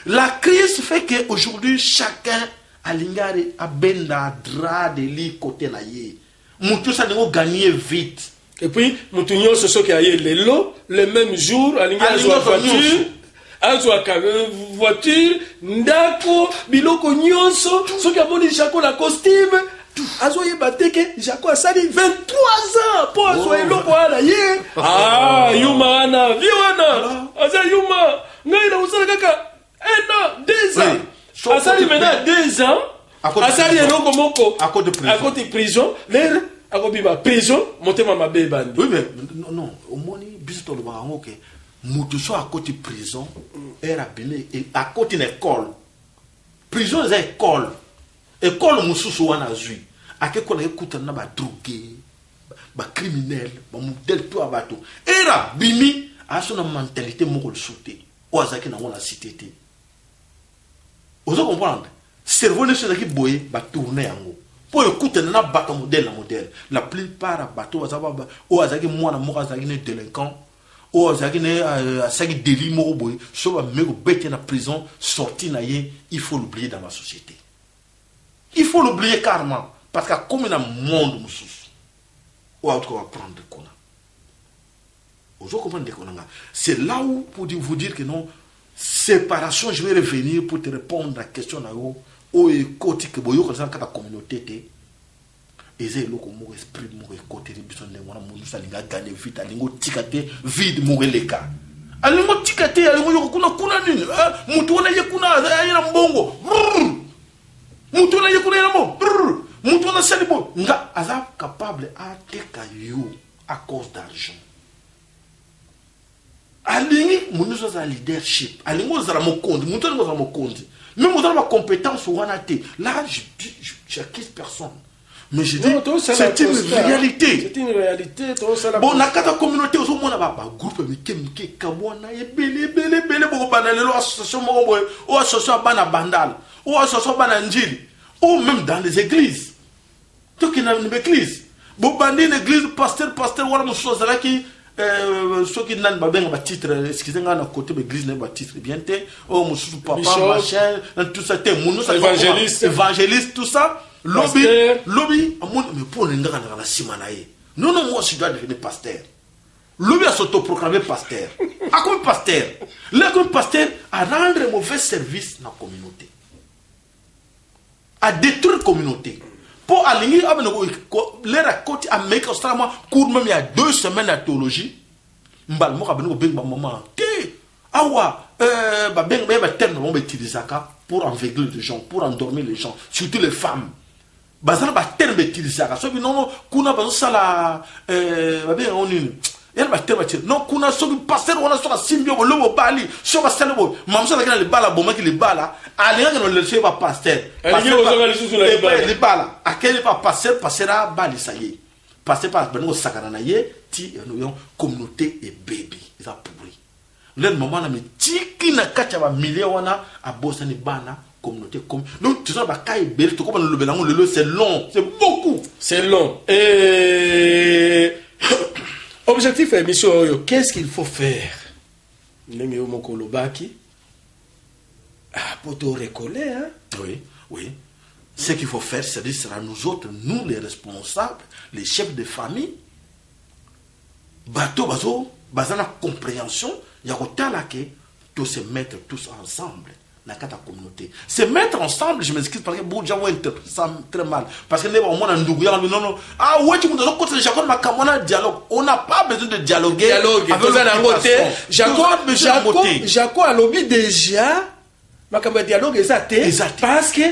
La crise fait qu'aujourd'hui, chacun a l'ingare a benda dra de li côté na ye. Moutou ça n'a gagné vite. Et puis, moutou nyo ce qui a le même jour, a l'ingare voiture, ndako, biloko nyonso, ce qui a moni Jaco la costume. Azoye bateke, Jaco a sali 23 ans pour azoye loko ala ye. Ah, yuma ana, viwana, aza yuma, ngai na usala kaka. 1 an, 2 ans. Asali maintenant 2 ans. Asali eloko moko. À côté de prison. L'air, à côté de prison, monter ma bébé. Oui, mais non, au moins, bisous le barango que Moutousso à côté de prison, est abîmé à côté de l'école. Prison, c'est école. École, Moussoussou, on a zui. À quel point on écoute un drogué, criminel, modèle tout à bateau. Et là, bimi, à son mentalité, mon sauté. Oazaki n'a pas la cité. Vous comprenez? Cerveau ne se qui boye, va tourner en haut. Pour écouter un bateau modèle. La plupart bateaux, ou azaki moi, moi, azaki ne délinquant, ou azaki ne azaki délit, moro boye, soit mego bête en prison, sorti naïe, il faut l'oublier dans la société. Il faut l'oublier carrément, parce que comme il y a un monde, ou autre qu'on va prendre de quoi. Vous comprenez? C'est là où, pour vous dire que non, séparation, je vais revenir pour te répondre à la question. Où est côté que vous avez dans la communauté? Et c'est là que mon esprit, mon côté, il besoin de moi, mon salinga gagner vite, alingo tikate vide, mon reléka. Alingo tikate, alingo kuna kuna nini? Mutu na yekuna ayina mbongo. Mutu na yekuna ayina mbongo. Mutu na salibo. Nga aza capable à tekayo à cause d'argent. Alingi munuzo za leadership alingo za mokondi mutu ngo za mokondi même vous avez ma compétence ou wanate là j'accuse personne mais je dis c'est une réalité bon na kata communauté au moins ba groupe mike kamwana ebele bo banalelo association mo boy ou association bana bandal ou association bana njili ou même dans les églises tout qui dans une église bo bandi une église pasteur wala musozala ki ceux qui n'ont pas titre, excusez-moi, à côté de l'église, n'a titre bien té, oh, mon papa, machin, tout ça, évangéliste, tout ça, lobby, mais pour les gens, on a simanaï. Non, moi, je dois devenir pasteur. Lobby a s'autoproclamé pasteur. À quoi pasteur? Là, comme pasteur, à rendre un mauvais service dans la communauté. À détruire la communauté. Pour aligner, l'air à côté, à mettre extrêmement court, même il y a 2 semaines de théologie. Mbal mo kabeno beng ba maman. Awa, beng ba terme on utilise ça pour enveigler les gens, pour endormir les gens, surtout les femmes. Bazana ba terme utilise ça. So bi non kuna ba sala beng on une. Elle va terme non kuna so bi pasteur on a so simbio bo lobo bali, so ba selebo. Mamsa la le bala bo maki le bala. Alinga no le chef ba pasteur. Le bala. A quel pas pasteur passera bali ça y est. Passer par Benoît Sakananaye, ti nous communauté et baby, ils ont pourri. Le moment où tiki na kachaba miliona à Bosnie bana communauté comme donc tu sais ba kai bel to comme le belango le c'est long, c'est beaucoup, c'est long. Et objectif émission qu'est-ce qu'il faut faire? Nenge yo mokolo baki pour te recoller hein. Oui. Ce qu'il faut faire, c'est-à-dire sera nous autres, nous les responsables, les chefs de famille, bateau, la compréhension, il y a autant là que tous se mettre tous ensemble dans la communauté. Se mettre ensemble, je m'excuse parce que beaucoup de gens vont interpréter ça très mal. Parce que non, ah ouais, tu me donnes côté Jacob Makamona dialogue. On n'a pas besoin de dialoguer. Jacob a lobby déjà. makambo ya dialogue eza te Exact. parce que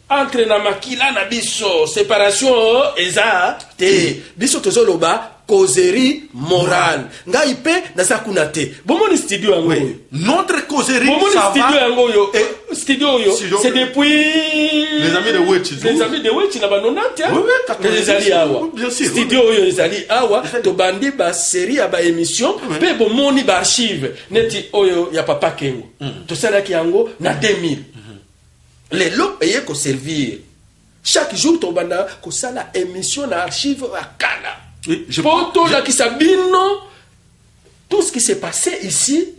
entre na makila na biso séparation eza te biso tozoloba causerie morale ngai pe naza kuna te bomoni studio yango oyo Notre causerie, bomoni ça studio va. yango oyo Et studio oyo Studio- c'est depuis Les amis de Wechi. les amis de Wechi na banonante Oui, oui, 90, ezali awa bien sûr, studio oyo ezali awa Ezali. tobandi basérie ya baémission Oui. mpe bomoni baarchive neti oyo ya papa kengo tosalaki yango na 2000 lelo eye koservir chaque jour tobanda kosala émission na archive ya kala Oui, je po pense- tolakisa bino tout ce qui s'est passé ici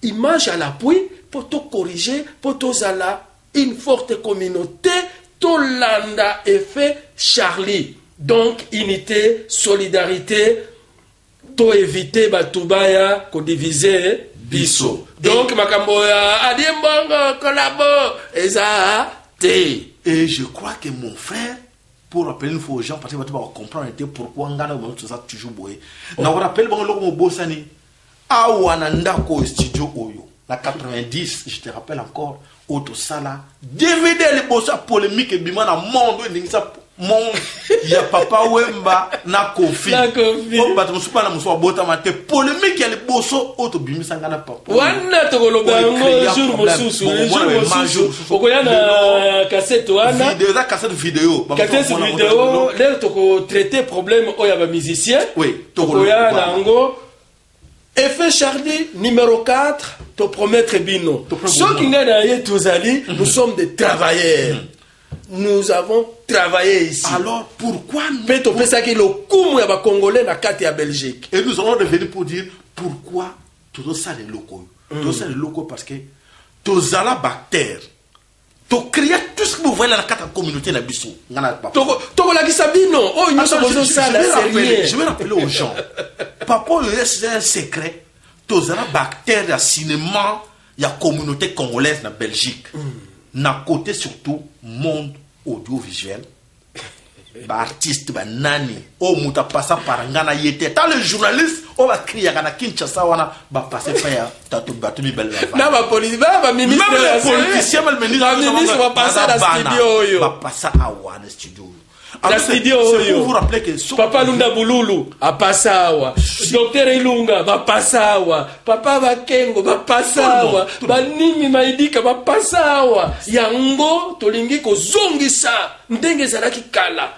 image à l'appui pour to corriger pour tozala une forte communauté tolanda effet Charlie donc unité solidarité to éviter batubaya ko diviser biso donc makambo ya adiembongo kolabo eza te. Et je crois que mon frère, pour rappeler une fois aux gens, parce que tu vas comprendre pourquoi on a toujours boé. Na on rappelle bon loko bosani. Awa na ndako studio oyo. Na 90, je te rappelle encore, auto sala. DVD les bossa polémique et bima na monde ningisa monde ya papa Wemba na Kofi. Na Kofi. O bato musupa na musuwa bota mate polémique ya les bosso auto bimisa ngana papa. Wana tokoloba yango jour mosusu okoya na cassette wana Vidéo za cassette vidéo. cassette vidéo lelo toko traiter problème oyo ya ba musicien Oui, tokoya na yango effet Charlie numéro 4 to promettre bino soki ngai na ye tozali nous sommes des travailleurs nous avons travaillé ici alors pourquoi mpe topesaki lokumu ya bakongolais na kati ya Belgique et nous allons revenir pour dire pourquoi tous ça les locaux tous ça les locaux parce que tous la bactère to créer tout ce que vous voyez dans la carte communauté na biso ngana papa tokolakisa bino oyo nyonso bozosala c'est je vais rappeler aux gens papa c'est un secret tous la bactère ya cinéma ya communauté congolaise na Belgique na côté surtout monde audiovisuel ba artiste ba nani o muta passa par ngana yete ta le journaliste o ba kriya kana Kinshasa wana ba passer pa ya tatu batumi belle na ba police ba ministre même les politiciens même ministre va passer dans studio oyo ba passer à wana studio la studio oyo vous rappelez que papa Lunda Bululu a passawa docteur Ilunga ba passawa papa Bakengo ba passawa banimi maidika ba passawa yango tolingi ko zongisa ndenge zalaki kala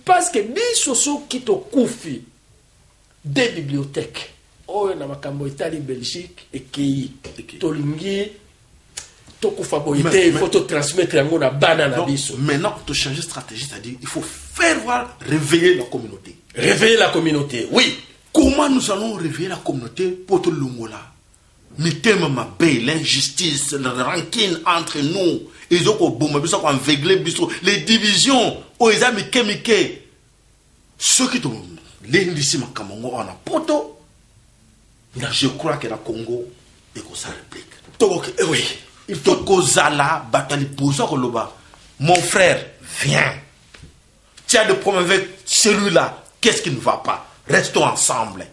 parce que biso soki tokufi des bibliothèques oyo na makambo etali Belgique ekei tolingi tokufa boité il faut te transmettre yango na bana na biso. Maintenant pour te changer de stratégie, c'est-à-dire il faut faire voir réveiller la communauté. Réveiller la communauté, oui. Comment nous allons réveiller la communauté pour te longola? Mitema mabe, l'injustice, la rancune entre nous, ils ont les divisions, ils ont mike. Ceux qui t'ont l'indice ma kamongo en a poto, je crois que la Congo est comme ça réplique. Oui. Il faut que Zala batali posa koloba. Mon frère, viens. Tu as des problèmes avec celui-là. Qu'est-ce qui ne va pas? Restons ensemble.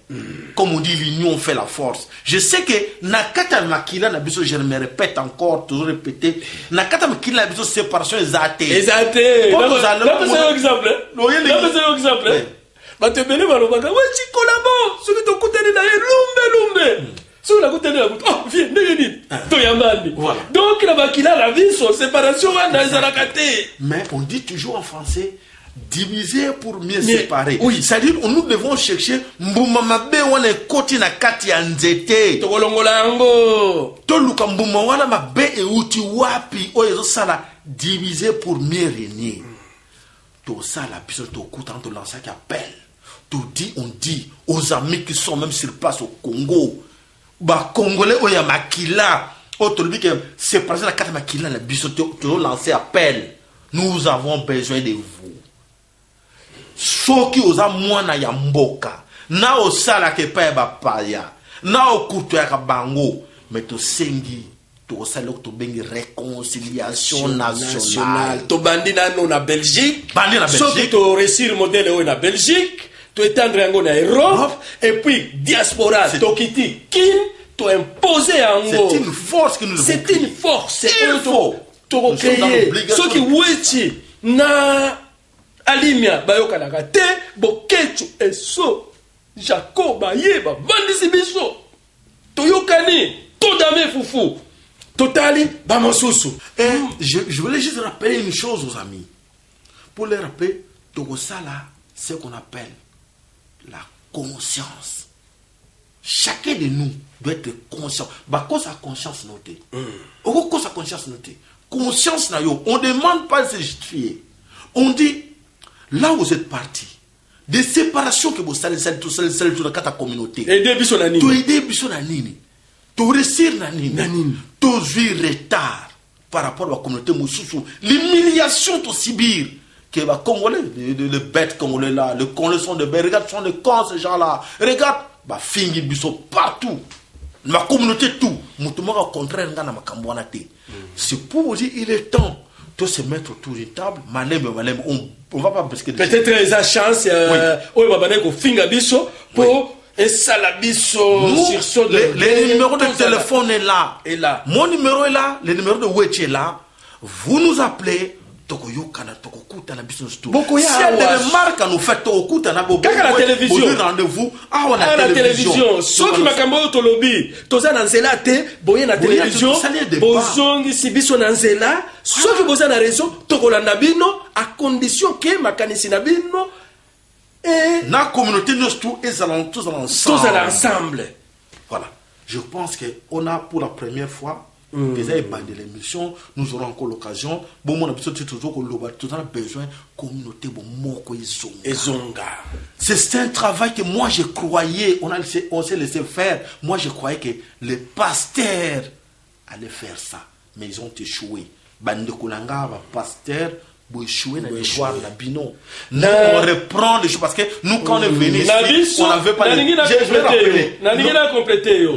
Comme on dit, l'union fait la force. Je sais que Nakata Makila Nabiso, je me répète encore, toujours répéter. Nakata Makila Nabiso, séparation est athée. Exacté. Là, c'est un exemple. Là, c'est un exemple. Batebele balobaka, ouais, tu collabores. Celui qui côté de l'air, lumbe. Si on a goûté de la goutte, oh, viens, voilà. Donc, la vie, son séparation, mais on dit toujours en français, diviser pour mieux séparer. Oui. C'est-à-dire, nous devons chercher, mbumamabe wane koti na kati ya nzete. Tokolongola yango. Toluka mbuma wana mabe e uti wapi, oyezo sala, diviser pour mieux régner. Tout ça, la puissance, tout coûtant, tout lancer qui appelle. Tout dit, on dit aux amis qui sont même sur place au Congo. Ba Congolais oya makila autour que c'est parce que la carte makila la bisoto to lancer appel. Nous avons besoin de vous. Soki oza mwana ya mboka na osala ke pa ba paya na okuto ya bango mais to sengi to sala to bengi réconciliation nationale to bandi nano na Belgique bandi na Belgique soki to réussir modèle o na Belgique to étendre yango na Europe et puis diaspora to kiti kin to imposer en gros. C'est une force que nous devons C'est une force. Il faut. To créer. Ce qui weti na alimia bayoka na kate bokechu eso Jacob bayeba bandisi biso toyokani to dame fufu totali ba mosusu. Et je voulais juste rappeler une chose aux amis. Pour les rappeler, Togosala, c'est ce qu'on appelle la conscience. Chacun de nous doit être conscient. Bah, quoi sa conscience notée? Quoi sa conscience notée? Conscience na yo. On ne demande pas de se justifier. On dit, là où vous êtes parti, des séparations que vous savez, tout dans la communauté. Aider biso na nini? Tu aider biso na nini? Tu réussir na nini? Tu vis retard par rapport à la communauté Moussoussou. L'humiliation tu subir. Que les Congolais, les bêtes Congolais là, les sont de bêtes, regarde, sont de cons ces gens-là. Regarde, bah, fingi biso partout. Ma communauté tout. Moutouma au contraire, c'est pour vous dire, il est temps de se mettre autour d'une table. On va pas parce que peut-être les a chance, on va banner qu'on finga biso pour et salabiso sur le numéro de téléphone est là. Mon numéro est là, le numéro de Wetch est là. Vous nous appelez. Si elle des remarques à nous faire la télévision, rendez-vous la télévision. Ceux qui m'ont tolobi, toza nanzela te, boye na télévision, bozongi sibiso nanzela, ceux qui boza na raison, tokolanda bino à condition que makanisi na bino et na communauté nous tous ensemble. Voilà. Je pense que on a pour la première fois déjà de l'émission, nous aurons encore l'occasion. Bon, mon habitude, c'est toujours qu'on a besoin de communauté, c'est un travail que moi je croyais, on s'est laissé faire. Moi je croyais que les pasteurs allaient faire ça, mais ils ont échoué. Bande Kulanga, pasteur, échoué dans le voir la bino. Nous on reprend les choses parce que nous quand on est venu ici, on n'avait pas. Je compléter.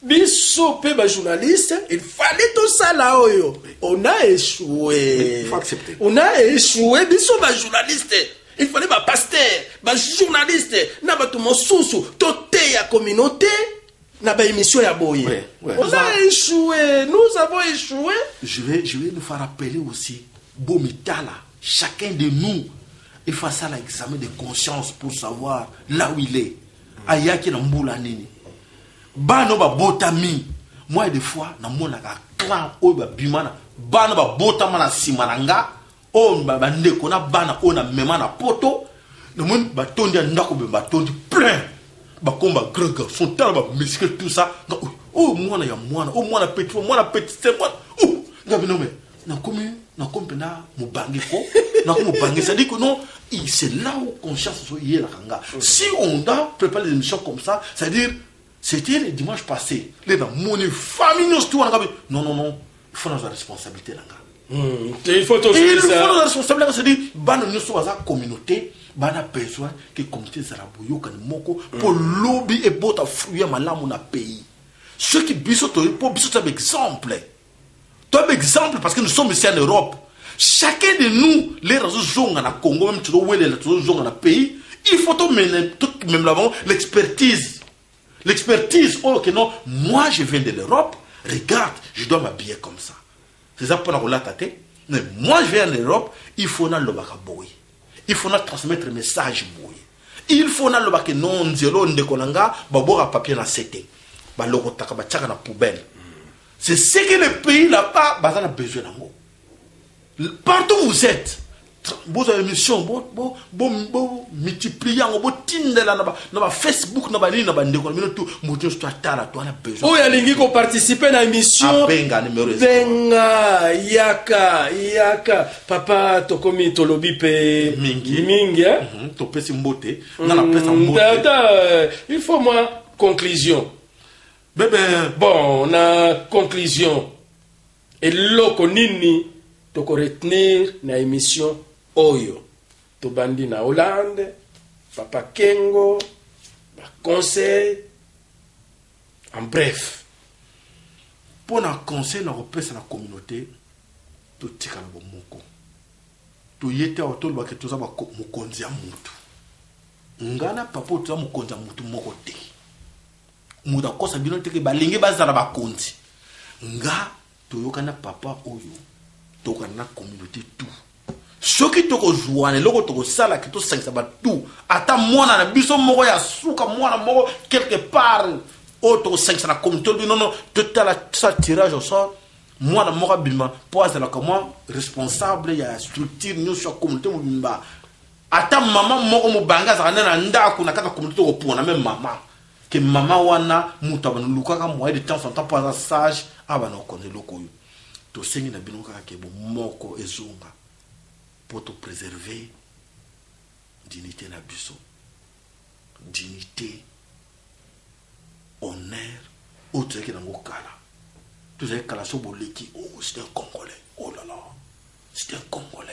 Biso pe ba journaliste, il fallait tout ça là oyo. On a échoué. Il faut accepter. On a échoué biso ba journaliste. Il fallait ba pasteur, ba journaliste, na ba tout mosusu, toté ya communauté, na ba émission ya boye. On a échoué, nous avons échoué. Je vais nous faire rappeler aussi Bomitala, chacun de nous, il fait ça l'examen de conscience pour savoir là où il est. Ayaki na mbula nini. Bano ba botami moi des fois na mona ka clan o ba bimana bano ba botama na simananga o ba ndeko na bana o na mema na poto na mon ba tondi ndako be ba tondi plein ba komba grega son tala ba muscle tout ça oh mwana ya mwana o mwana petit c'est moi oh ngabi no me na komi na mubangi ko na ko mubangi ça dit que non c'est là où conscience so yela kanga si on doit préparer des émissions comme ça c'est à dire c'était le dimanche passé. Les gens, mon famille, nous tout non. Il faut nos responsabilités là. Il faut nos responsabilités. C'est-à-dire, nous sommes la communauté. On a besoin que la communauté Zaraboyo pour lobby et pour fruit malam dans pays. Ceux qui bisoutent pour bisouter exemple. Toi exemple parce que nous sommes ici en Europe. Chacun de nous, les réseaux jaunes en Congo, même tu dois les réseaux jaunes en pays, il faut tout même l'avant l'expertise. L'expertise, oh que non, moi je viens de l'Europe, regarde, je dois m'habiller comme ça. C'est ça pour la tête. Mais moi je viens de l'Europe, il faut na le bakaboui. Il faut na transmettre le message boui. Il faut na le baké non zéro ndekonanga, babora papier na cité. Ba loko taka ba tchaka na poubelle. C'est ce que le pays là-bas, bah ça a besoin d'amour. Partout où vous êtes, vos émissions, bon multiplier, bon Tinder là, na Facebook, na ba na ba ndeko, na tout, mo Dieu toi tala, toi na besoin. Oh ya lingi ko participer na émission. Benga numéro. Benga yaka papa tokomi tolobi pe mingi hein. To pesi mbote, na la pesa mbote. Il faut moi conclusion. Bébé, bon, on a conclusion. Et loko nini toko retenir na émission Oyo. To bandi na Hollande, Papa Kengo, conseil. En bref. Pour un conseil, na repèse la communauté, to tika na bomoko. To yete autour ba que to za ba mokonzi ya mutu. Ngana papa to za mokonzi ya mutu moko te. muda kosa bino teke balingi bazala bakonzi nga toyokana papa oyo tokana communauté tout soki tokozwane loko tokosala ki tosangisa batu ata mwana na biso moko ya suka mwana moko quelque part o tokosangisa na communauté bino non totala sa tirage au sort mwana moko bima po azala comment responsable ya structure nyonso ya communauté mobimba ata mama moko mobanga azala na ndako na kata communauté kopona même mama que maman wana mutu abanulukaka moyen de temps en temps pour un sage abana okonde lokoyo to sengi na bino kaka ke moko ezonga pour te préserver dignité na biso dignité honneur autre que nango kala tout ça kala so boleki oh c'est un Congolais oh là là c'est un Congolais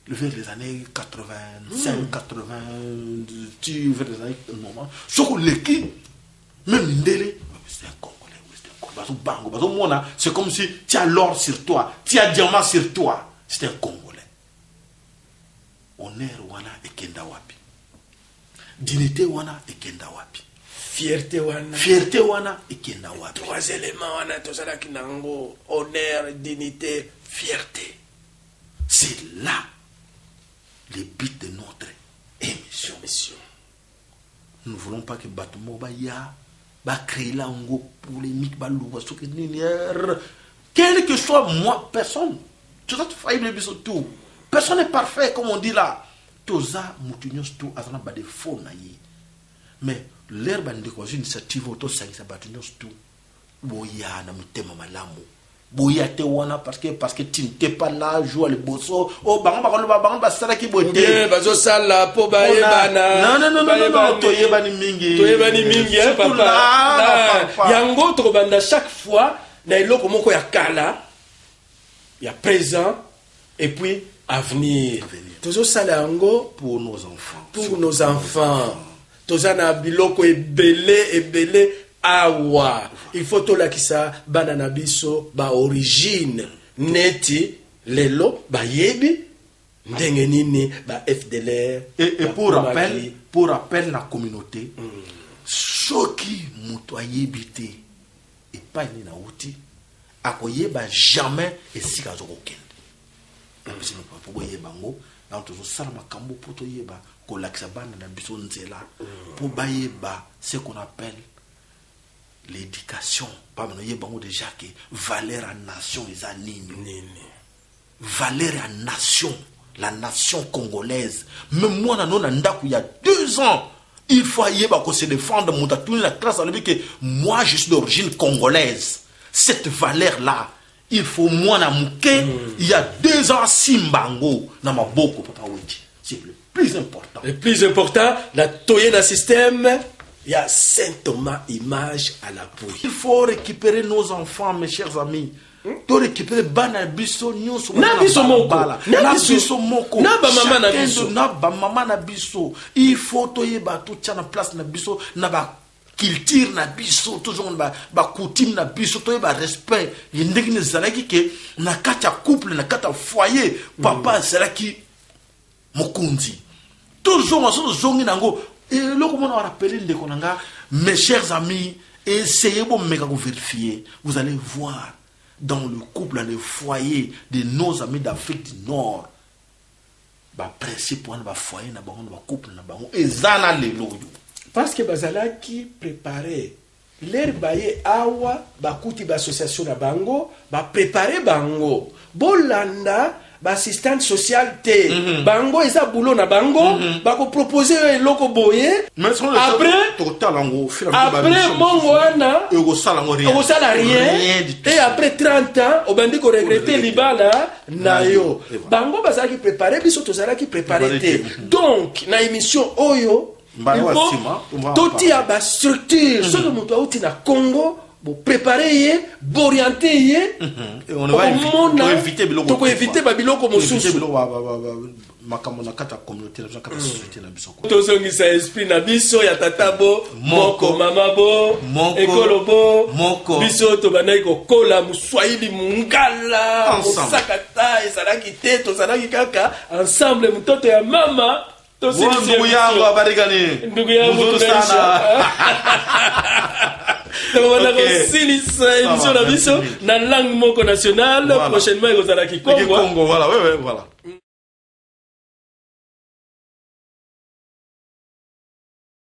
vers les années 85, 80, vers les années normales. Ce qu'on l'équipe, même Ndele, c'est un Congolais, c'est un Congolais. C'est comme si tu as l'or sur toi, tu as diamant sur toi. C'est un Congolais. Honneur wana et kenda wapi. Dignité wana et kenda wapi. Fierté wana et kenda wapi. Trois éléments wana tozala kinango, honneur, dignité, fierté. C'est là le but de notre émission. Nous ne voulons pas que Batomo va créer là un gros polémique, quel que soit moi, personne. Personne n'est parfait, comme on dit là. Toza moutignos tout azana ba de faux naïe. Mais l'herbe de quoi une initiative auto ça batignos tout. Boya na mutema malamu. Boya te wana parce que tu n'étais pas là jouer le bosso oh bango sala ki bote bazo sala po baye bana non toyebani mingi papa yango to banda chaque fois na eloko moko ya kala ya présent et puis avenir tozo sala yango pour nos enfants tozana biloko ebele awa il faut to la kisa banana biso ba origine neti lelo ba yebi ndenge nini ba FDLR et pour rappel la communauté soki muto ayebite et pas ni na uti akoyeba jamais esika zokokende parce que pour yebango na tozo sala makambo pour to yeba ko lakisa banana biso nzela pour bayeba ce qu'on appelle l'éducation, pas déjà que valeur à nation les animes. Valeur à nation, la nation congolaise. Même moi, il y a 2 ans, il faut se défendre. La classe que moi, je suis d'origine congolaise. Cette valeur-là, il faut moi, il y a 2 ans, Simbango, Namaboko, Papa Witi. C'est le plus important. Le plus important, la toyena système. Il y a Saint Thomas, image à la pouille. Il faut récupérer nos enfants, mes chers amis. Il faut récupérer Bana Bisso, Nyonso, Moko, Mama Nabiso. Il faut toyeba tout tient en place Nabiso, Naba culture Nabiso, toujours ba coutume Nabiso, toyeba respect. Il y a des zalaki que na kata couple, na kata foyer, papa zalaki mokundi. Toujours en ce zongi nango. Et là, comme on a rappelé, mes chers amis, essayez de vérifier. Vous allez voir dans le couple, dans le foyer de nos amis d'Afrique du Nord, le principe de foyer, le couple, et zana le loyo. Parce que bazala qui préparait l'air baye awa, bakuti l'association na bango, préparer bango. Bolanda. Assistante sociale té bango eza boulot na bango bako proposer loko boye après bongo wana sala rien et après 30 ans obandi ko regretter libala na yo bango bazala ki préparer biso tozala ki préparer té donc na émission oyo toti ya ba structure so moto auti na Congo bon préparer bon orienter on va éviter babiloko mosusu makambo na kata communauté na kata société na biso tozongisa esprit na biso ya tatabo moko mama bo ekolo bo moko biso to banai ko kola muswahili mungala osakata ezalaki te tozalaki kaka ensemble mutoto ya mama ndugu yangu habari gani? Ndugu yangu Mzuri sana. Donc silisa émission na biso na langue moko nationale prochainement ekozala Kikongo. Voilà, ouais, voilà.